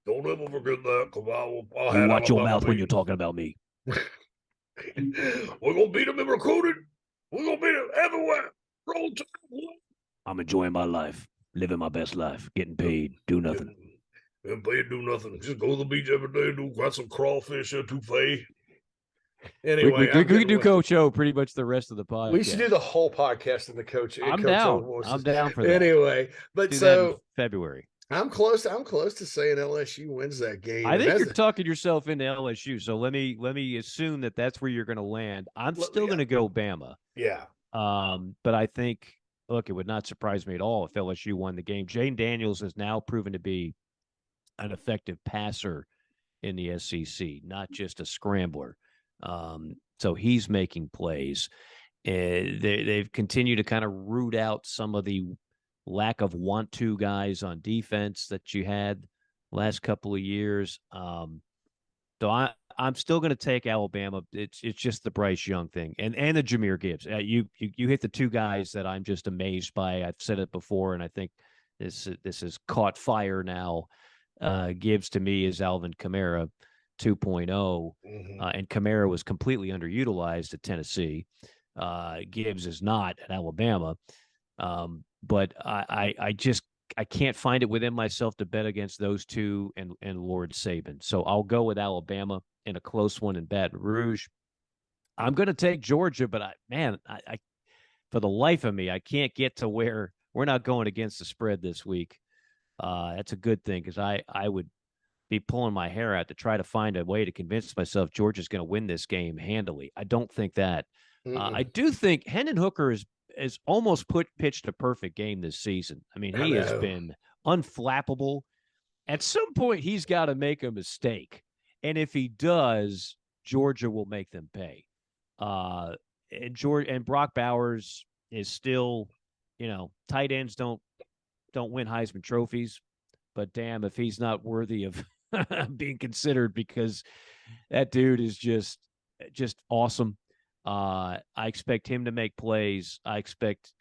Don't ever forget that, because I'll you watch your mouth when you're talking about me. We're going to beat them in recruiting. We're going to beat them everywhere. Roll time. I'm enjoying my life, living my best life, getting paid, do nothing. Getting paid, do nothing. Just go to the beach every day, got some crawfish or touffee. Anyway, we could do Coach O pretty much the rest of the podcast. We should do the whole podcast in the Coach. I'm Coach down. I'm down for that. Anyway, but do so February. I'm close to saying LSU wins that game. I think you're talking yourself into LSU. So let me assume that that's where you're going to land. I'm still going to go Bama. Yeah. But I think, look, it would not surprise me at all if LSU won the game. Jane Daniels has now proven to be an effective passer in the SEC, not just a scrambler. So he's making plays. They've continued to kind of root out some of the lack of want-to guys on defense that you had last couple of years. So I'm still going to take Alabama. It's just the Bryce Young thing and the Jahmyr Gibbs. You hit the two guys that I'm just amazed by. I've said it before, and I think this has caught fire now. Gibbs to me is Alvin Kamara 2.0, and Kamara was completely underutilized at Tennessee. Gibbs is not at Alabama. But I can't find it within myself to bet against those two and Lord Saban. So I'll go with Alabama in a close one in Baton Rouge. I'm going to take Georgia, but I for the life of me, I can't get to where we're not going against the spread this week. That's a good thing, because I would be pulling my hair out to try to find a way to convince myself Georgia's going to win this game handily. I don't think that. I do think Hendon Hooker is almost pitched a perfect game this season. I mean, he has been unflappable. At some point, he's got to make a mistake. And if he does, Georgia will make them pay. And Brock Bowers is still, tight ends don't win Heisman trophies, but damn if he's not worthy of being considered, because that dude is just awesome. I expect him to make plays. I expect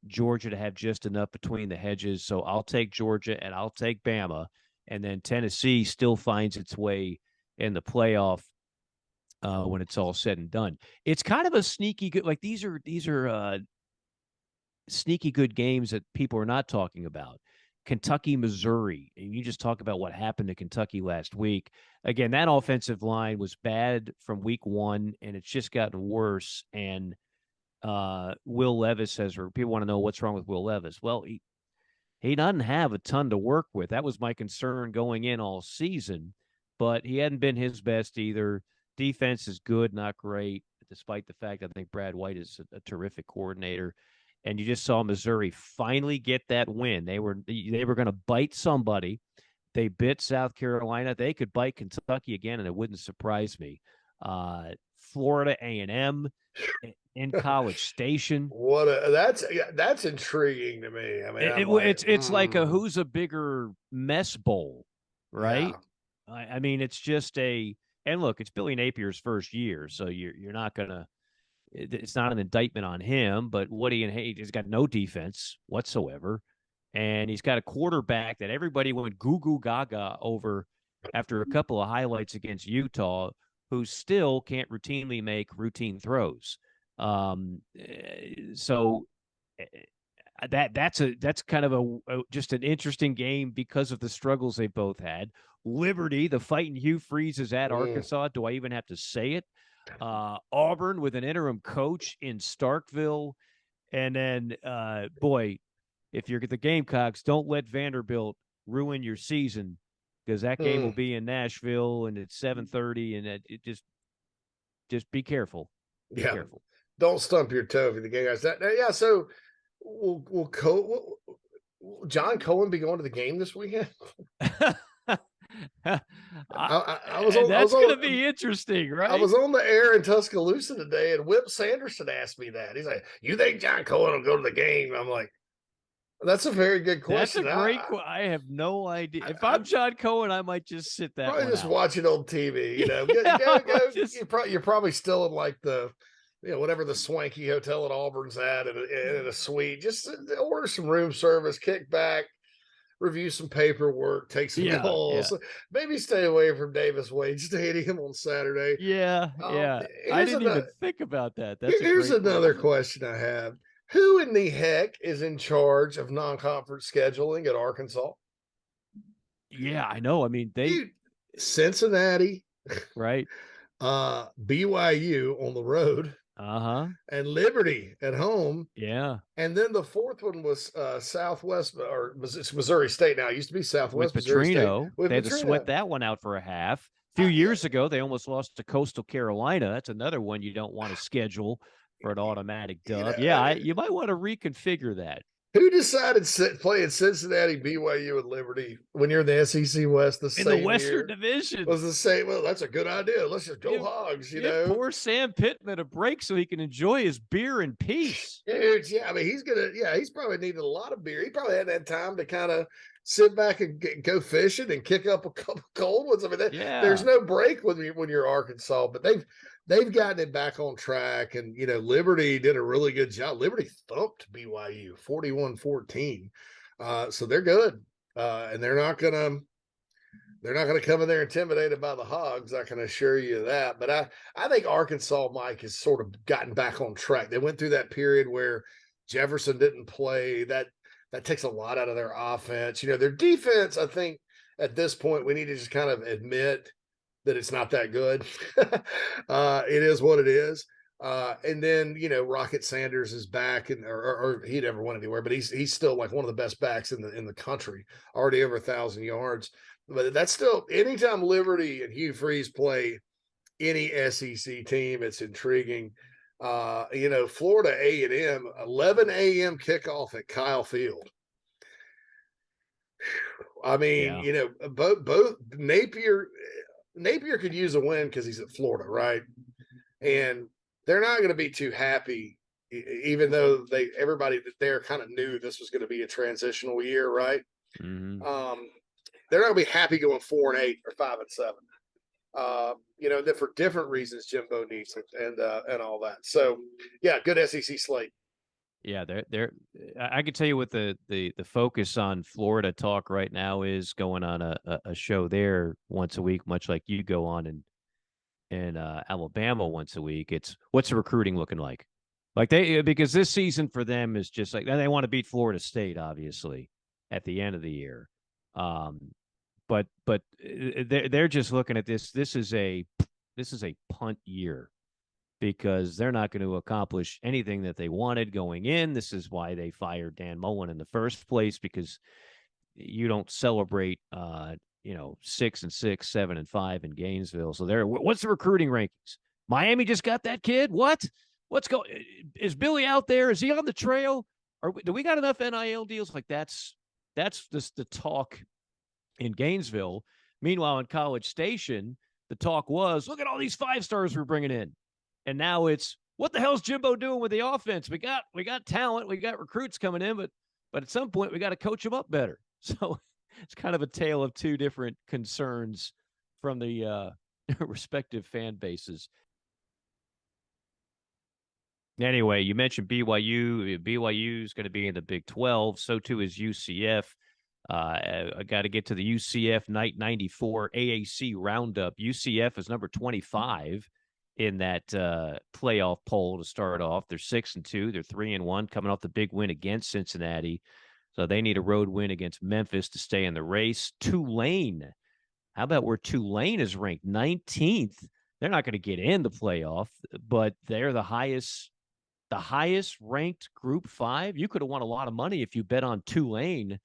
Georgia to have just enough between the hedges. So I'll take Georgia and I'll take Bama. And then Tennessee still finds its way in the playoff when it's all said and done. It's kind of a sneaky good, like these are sneaky good games that people are not talking about. Kentucky, Missouri. And you just talk about what happened to Kentucky last week. Again, that offensive line was bad from week one, and it's just gotten worse. And Will Levis people want to know what's wrong with Will Levis. Well, he doesn't have a ton to work with. That was my concern going in all season, but he hadn't been his best either. Defense is good, not great, despite the fact I think Brad White is a terrific coordinator. And you just saw Missouri finally get that win. They were going to bite somebody. They bit South Carolina. They could bite Kentucky again, and it wouldn't surprise me. Florida A&M in College Station. That's intriguing to me. I mean, it's like a who's a bigger mess bowl, right? Yeah. I mean, it's just and look, it's Billy Napier's first year, so you're not gonna. It's not an indictment on him, but Woody and Hayes has got no defense whatsoever. And he's got a quarterback that everybody went goo gaga over after a couple of highlights against Utah, who still can't routinely make routine throws. So that's kind of just an interesting game because of the struggles they both had. Liberty, the fighting Hugh Freeze is at Arkansas. Do I even have to say it? Auburn with an interim coach in Starkville. And then, boy, if you're the Gamecocks, don't let Vanderbilt ruin your season, because that game will be in Nashville and it's 7:30, and it just be careful. Be careful. Don't stump your toe if you're the Gamecocks. Yeah. So will John Cohen be going to the game this weekend? That's going to be interesting, right? I was on the air in Tuscaloosa today, and Whip Sanderson asked me that. He's like, "You think John Cohen will go to the game?" I'm like, "That's a very good question." That's a great question. I have no idea. If I'm John Cohen, I might just sit that. Probably just out. watch it on TV. You know, you're probably still in like the, whatever the swanky hotel at Auburn's at, in a suite. Just order some room service, kick back, review some paperwork, take some calls. Yeah. Maybe stay away from Davis Wade Stadium on Saturday. Yeah. I didn't even think about that. Here's another question I have. Who in the heck is in charge of non-conference scheduling at Arkansas? Yeah, I know. I mean, Cincinnati, right? BYU on the road. And Liberty at home. Yeah. And then the fourth one was Southwest, or it's Missouri State now. It used to be Southwest with Missouri Petrino. State. They had to sweat that one out for a half. A few years ago, they almost lost to Coastal Carolina. That's another one you don't want to schedule for an automatic dub. You might want to reconfigure that. Who decided playing Cincinnati, BYU, and Liberty when you're in the SEC West in the Western Division? Was the same. Well, that's a good idea. Let's just go Hogs. You know, poor Sam Pittman a break so he can enjoy his beer in peace. Dude, yeah, I mean, he's probably needed a lot of beer. He probably hadn't had time to kind of sit back and go fishing and kick up a couple cold ones. I mean, there's no break when you're Arkansas, but they've gotten it back on track. And, Liberty did a really good job. Liberty thumped BYU 41-14. So they're good. And they're not going to come in there intimidated by the Hogs. I can assure you that. But I think Arkansas, Mike, has sort of gotten back on track. They went through that period where Jefferson didn't play. That takes a lot out of their offense. Their defense, I think at this point, we need to just kind of admit that it's not that good. It is what it is. And then, Rocket Sanders is back, or he never went anywhere, but he's still like one of the best backs in the country, already over 1,000 yards. But that's still, anytime Liberty and Hugh Freeze play any SEC team, it's intriguing. Florida A&M, 11 a.m. kickoff at Kyle Field. I mean, both Napier could use a win because he's at Florida, right? And they're not going to be too happy, even though everybody there kind of knew this was going to be a transitional year, right? Mm-hmm. They're not going to be happy going 4-8 or 5-7. That for different reasons Jimbo needs it and all that. So yeah, good SEC slate. Yeah, they're I can tell you what the focus on Florida talk right now is, going on a show there once a week, much like you go on in Alabama once a week. It's what's the recruiting looking like? Because this season for them is just like, they want to beat Florida State, obviously, at the end of the year. But they're just looking at this. This is a punt year, because they're not going to accomplish anything that they wanted going in. This is why they fired Dan Mullen in the first place, because you don't celebrate 6-6, 7-5 in Gainesville. So what's the recruiting rankings? Miami just got that kid. What's going? Is Billy out there? Is he on the trail? Do we got enough NIL deals? Like that's just the talk in Gainesville. Meanwhile, in College Station, the talk was, look at all these 5-stars we're bringing in. And now it's, what the hell's Jimbo doing with the offense? We got talent, we got recruits coming in, but at some point we got to coach them up better. So it's kind of a tale of two different concerns from the respective fan bases. Anyway, you mentioned BYU. BYU is going to be in the Big 12. So too is UCF. I got to get to the UCF Night 94 AAC Roundup. UCF is number 25 in that playoff poll to start off. They're 6-2. They're 3-1, coming off the big win against Cincinnati. So they need a road win against Memphis to stay in the race. Tulane. How about where Tulane is ranked 19th? They're not going to get in the playoff, but they're the highest ranked Group 5. You could have won a lot of money if you bet on Tulane.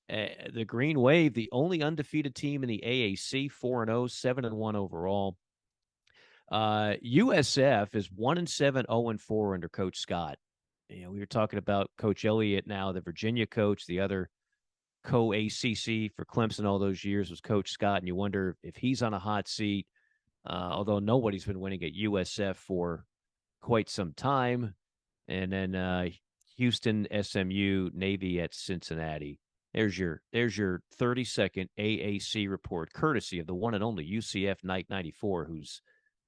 The Green Wave, the only undefeated team in the AAC, 4-0, 7-1 overall. USF is 1-7, 0-4 under Coach Scott. We were talking about Coach Elliott now, the Virginia coach, the other co-ACC for Clemson all those years was Coach Scott, and you wonder if he's on a hot seat, although nobody's been winning at USF for quite some time. And then Houston, SMU, Navy at Cincinnati. There's your 30-second AAC report, courtesy of the one and only UCF Knight 94, who's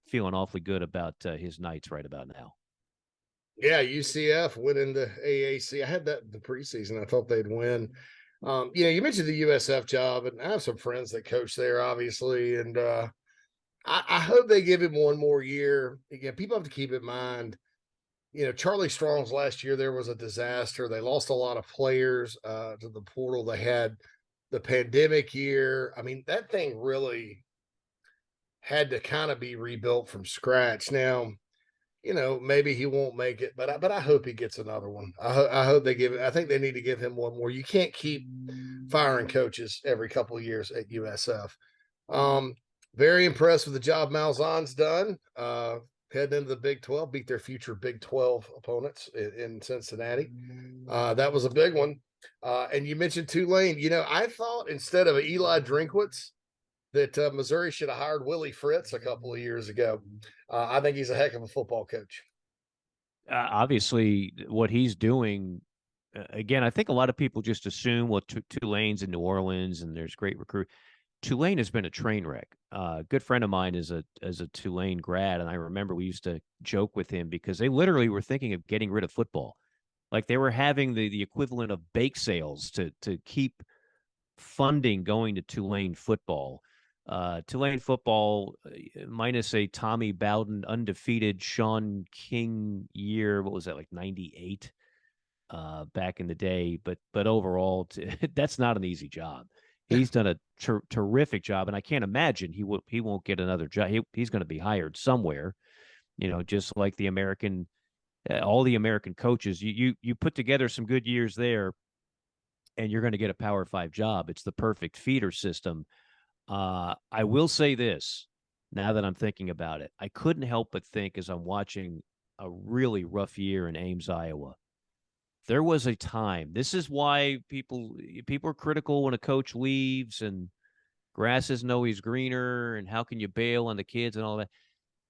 feeling awfully good about his Knights right about now. Yeah, UCF went into AAC. I had that in the preseason. I thought they'd win. You mentioned the USF job, and I have some friends that coach there, obviously, and I hope they give him one more year. Again, people have to keep in mind, Charlie Strong's last year there was a disaster. They lost a lot of players to the portal. They had the pandemic year. I mean, that thing really had to kind of be rebuilt from scratch. Now, maybe he won't make it, but I hope he gets another one. I hope they give it. I think they need to give him one more. You can't keep firing coaches every couple of years at USF. Very impressed with the job Malzahn's done. Heading into the Big 12, beat their future Big 12 opponents in Cincinnati. That was a big one. And you mentioned Tulane. I thought instead of Eli Drinkwitz that Missouri should have hired Willie Fritz a couple of years ago. I think he's a heck of a football coach. Obviously, what he's doing, again, I think a lot of people just assume, well, Tulane's in New Orleans and there's great recruit. Tulane has been a train wreck. A good friend of mine is a Tulane grad, and I remember we used to joke with him because they literally were thinking of getting rid of football. Like they were having the equivalent of bake sales to keep funding going to Tulane football. Tulane football, minus a Tommy Bowden undefeated Sean King year, what was that, like 98 back in the day? But overall, that's not an easy job. He's done a terrific job, and I can't imagine he won't get another job. He's going to be hired somewhere, just like the American, all the American coaches. You put together some good years there, and you're going to get a Power 5 job. It's the perfect feeder system. I will say this, now that I'm thinking about it, I couldn't help but think as I'm watching a really rough year in Ames, Iowa. There was a time. This is why people are critical when a coach leaves and grass isn't always greener and how can you bail on the kids and all that.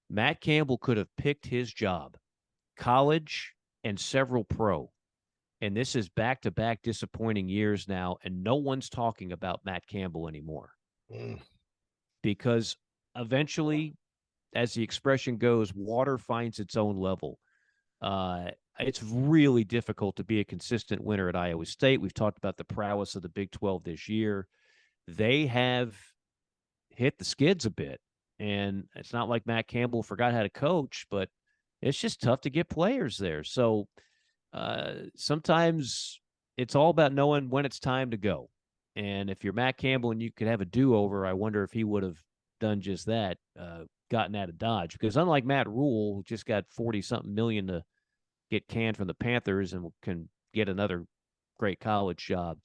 Matt Campbell could have picked his job, college and several pro. And this is back-to-back disappointing years now, and no one's talking about Matt Campbell anymore. Because eventually, as the expression goes, water finds its own level. It's really difficult to be a consistent winner at Iowa State. We've talked about the prowess of the Big 12 this year. They have hit the skids a bit, and it's not like Matt Campbell forgot how to coach, but it's just tough to get players there. So sometimes it's all about knowing when it's time to go. And if you're Matt Campbell and you could have a do-over, I wonder if he would have done just that, gotten out of Dodge. Because unlike Matt Rule, who just got 40-something million to get canned from the Panthers and can get another great college job,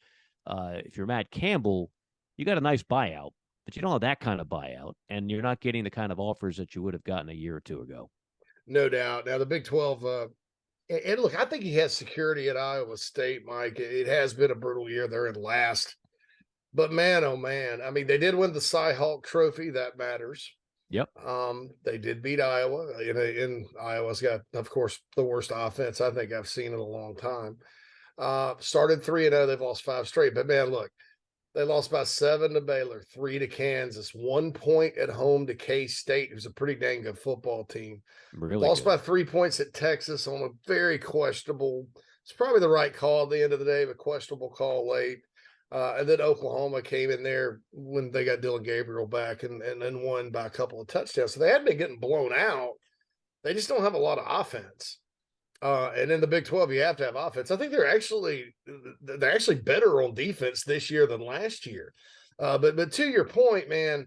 if you're Matt Campbell, you got a nice buyout, but you don't have that kind of buyout, and you're not getting the kind of offers that you would have gotten a year or two ago. No doubt. Now, the Big 12, and look, I think he has security at Iowa State, Mike. It has been a brutal year. They're in last. But man, oh man, I mean, they did win the Cy-Hawk Trophy. That matters. Yep. They did beat Iowa, and Iowa's got, of course, the worst offense I think I've seen in a long time. Started 3-0. They've lost 5 straight. But man, look, they lost by 7 to Baylor, 3 to Kansas, 1 point at home to K-State, who's a pretty dang good football team. Really lost good. by 3 points at Texas on a very questionable. It's probably the right call at the end of the day, but questionable call late. And then Oklahoma came in there when they got Dylan Gabriel back and then won by a couple of touchdowns. So they hadn't been getting blown out. They just don't have a lot of offense. And in the Big 12, you have to have offense. I think they're actually better on defense this year than last year. But to your point, man,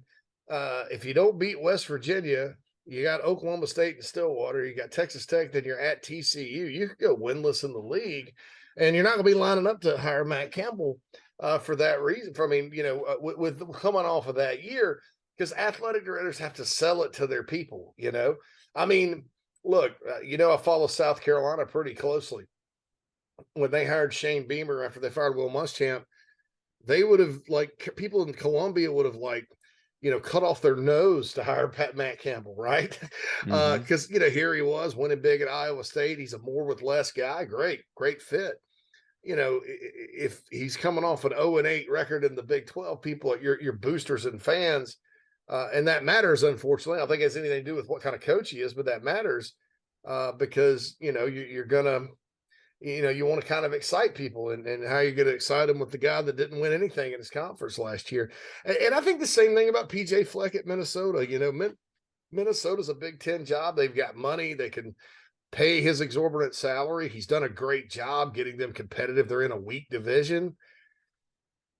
if you don't beat West Virginia, you got Oklahoma State and Stillwater, you got Texas Tech, then you're at TCU. You could go winless in the league, and you're not going to be lining up to hire Matt Campbell for that reason. I mean, with coming off of that year, because athletic directors have to sell it to their people. I mean, look, I follow South Carolina pretty closely. When they hired Shane Beamer after they fired Will Muschamp, they would have, like, people in Columbia would have, like, cut off their nose to hire Matt Campbell, right? Because, here he was winning big at Iowa State. He's a more with less guy. Great fit. If he's coming off an 0-8 record in the Big 12, people, your boosters and fans, and that matters, unfortunately. I don't think it has anything to do with what kind of coach he is, but that matters because, you're going to, you want to kind of excite people, and how you're going to excite them with the guy that didn't win anything in his conference last year. And I think the same thing about PJ Fleck at Minnesota. Minnesota's a Big Ten job. They've got money. They can pay his exorbitant salary. He's done a great job getting them competitive. They're in a weak division.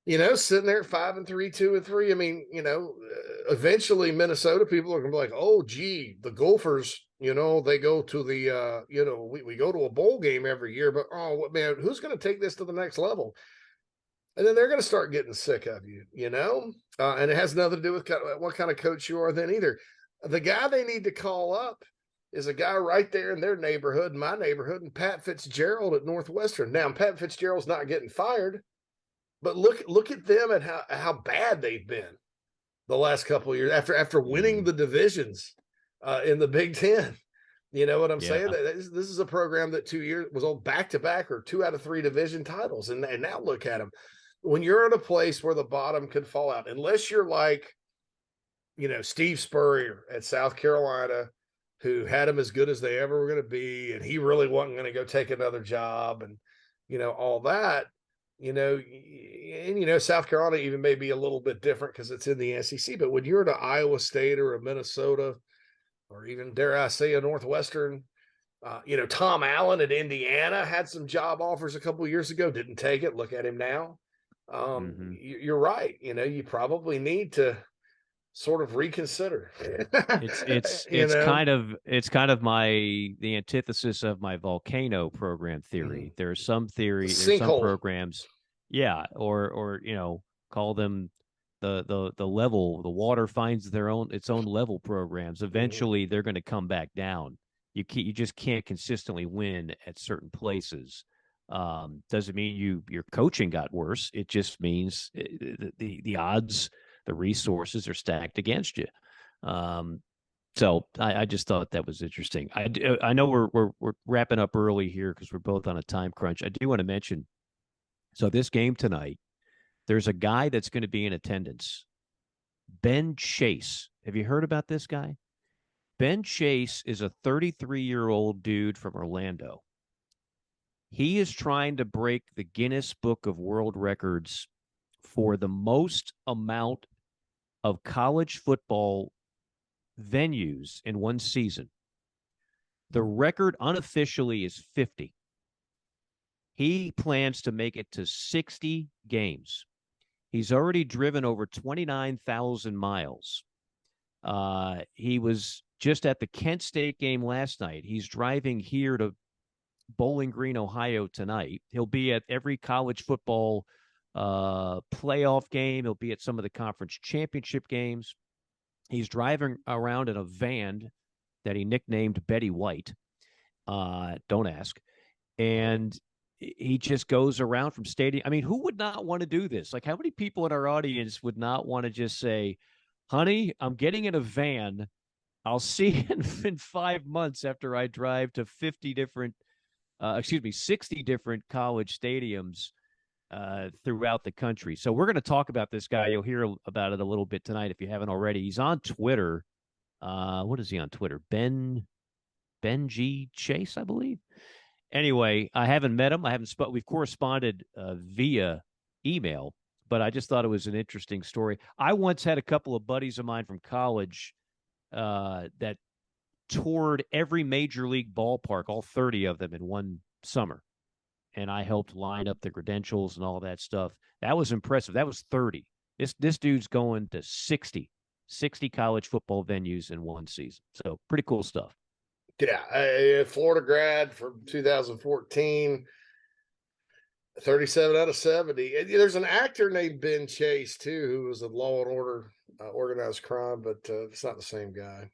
Sitting there at 5-3, 2-3. I mean, eventually Minnesota people are going to be like, oh, gee, the Gophers, they go to the, we go to a bowl game every year, but, oh, man, who's going to take this to the next level? And then they're going to start getting sick of you, and it has nothing to do with what kind of coach you are then either. The guy they need to call up is a guy right there in their neighborhood, my neighborhood, and Pat Fitzgerald at Northwestern. Now, Pat Fitzgerald's not getting fired, but look at them and how bad they've been the last couple of years after winning the divisions in the Big Ten. You know what I'm saying? This is a program that 2 years was on back-to-back or 2 out of 3 division titles. And now look at them. When you're in a place where the bottom could fall out, unless you're like, Steve Spurrier at South Carolina, who had them as good as they ever were going to be, and he really wasn't going to go take another job and, all that. South Carolina even may be a little bit different because it's in the SEC. But when you're at an Iowa State or a Minnesota, or even, dare I say, a Northwestern, Tom Allen at Indiana had some job offers a couple of years ago, didn't take it. Look at him now. You're right. You probably need to sort of reconsider. It's kind of the antithesis of my volcano program theory. There's some programs, or call them the level. The water finds its own level programs. Eventually, they're going to come back down. You just can't consistently win at certain places. Doesn't mean your coaching got worse. It just means the odds, the resources are stacked against you. So I just thought that was interesting. I know we're wrapping up early here because we're both on a time crunch. I do want to mention, so this game tonight, there's a guy that's going to be in attendance, Ben Chase. Have you heard about this guy? Ben Chase is a 33-year-old dude from Orlando. He is trying to break the Guinness Book of World Records for the most amount of college football venues in one season. The record unofficially is 50. He plans to make it to 60 games. He's already driven over 29,000 miles. He was just at the Kent State game last night. He's driving here to Bowling Green, Ohio tonight. He'll be at every college football playoff game. He'll be at some of the conference championship games. He's driving around in a van that he nicknamed Betty White. Don't ask. And he just goes around from stadium. I mean, who would not want to do this? Like, how many people in our audience would not want to just say, honey, I'm getting in a van. I'll see you in 5 months after I drive to 60 different college stadiums throughout the country. So we're going to talk about this guy. You'll hear about it a little bit tonight if you haven't already. He's on Twitter. What is he on Twitter? Ben G. Chase, I believe. Anyway, I haven't met him. We've corresponded via email, but I just thought it was an interesting story. I once had a couple of buddies of mine from college that toured every major league ballpark, all 30 of them in one summer. And I helped line up the credentials and all that stuff. That was impressive. That was 30. This dude's going to 60 college football venues in one season. So pretty cool stuff. Yeah, Florida grad from 2014. 37 out of 70. There's an actor named Ben Chase, too, who was in Law and Order, Organized Crime, but it's not the same guy.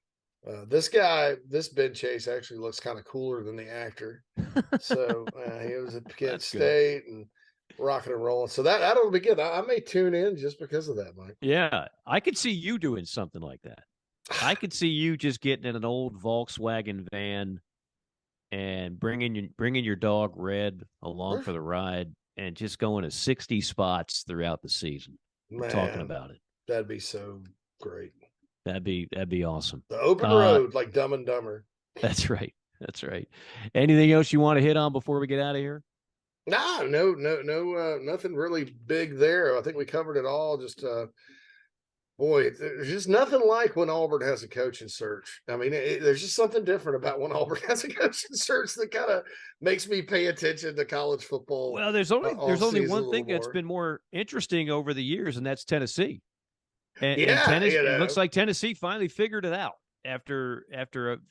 This Ben Chase actually looks kind of cooler than the actor. So he was at Kent State and rocking and rolling. So that'll be good. I may tune in just because of that, Mike. Yeah, I could see you doing something like that. I could see you just getting in an old Volkswagen van and bringing your dog Red along for the ride and just going to 60 spots throughout the season. We're talking about it. That'd be so great. That'd be awesome. The open road, like Dumb and Dumber. That's right. That's right. Anything else you want to hit on before we get out of here? No, nothing really big there. I think we covered it all. Just boy, there's just nothing like when Auburn has a coaching search. I mean, there's just something different about when Auburn has a coaching search that kind of makes me pay attention to college football. Well, there's only one thing that's been more interesting over the years, and that's Tennessee. And Tennessee, it looks like Tennessee finally figured it out after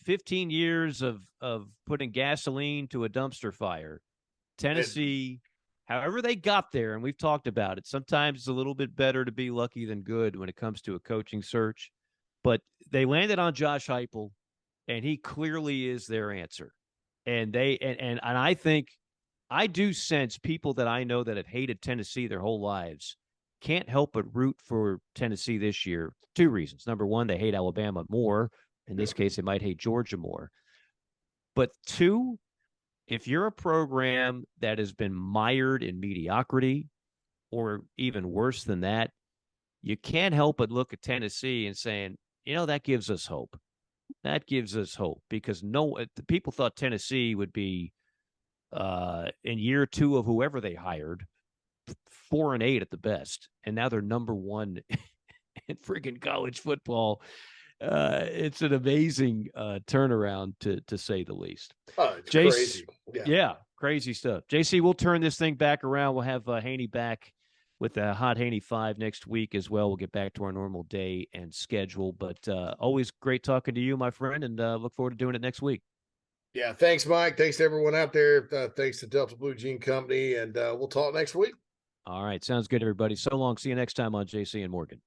15 years of putting gasoline to a dumpster fire. Tennessee, however they got there, and we've talked about it, sometimes it's a little bit better to be lucky than good when it comes to a coaching search. But they landed on Josh Heupel, and he clearly is their answer. And I think I do sense people that I know that have hated Tennessee their whole lives can't help but root for Tennessee this year. Two reasons. Number one, they hate Alabama more. In this case, they might hate Georgia more. But two, if you're a program that has been mired in mediocrity, or even worse than that, you can't help but look at Tennessee and saying, that gives us hope. That gives us hope because people thought Tennessee would be in year two of whoever they hired, 4-8 at the best, and now they're number one in friggin' college football. It's an amazing turnaround to say the least. Oh, it's crazy. Yeah, crazy stuff. JC, we'll turn this thing back around. We'll have Haney back with the Hot Haney 5 next week as well. We'll get back to our normal day and schedule. But always great talking to you, my friend, and look forward to doing it next week. Yeah, thanks, Mike. Thanks to everyone out there. Thanks to Delta Blue Jean Company, and we'll talk next week. All right, sounds good, everybody. So long. See you next time on JC and Morgan.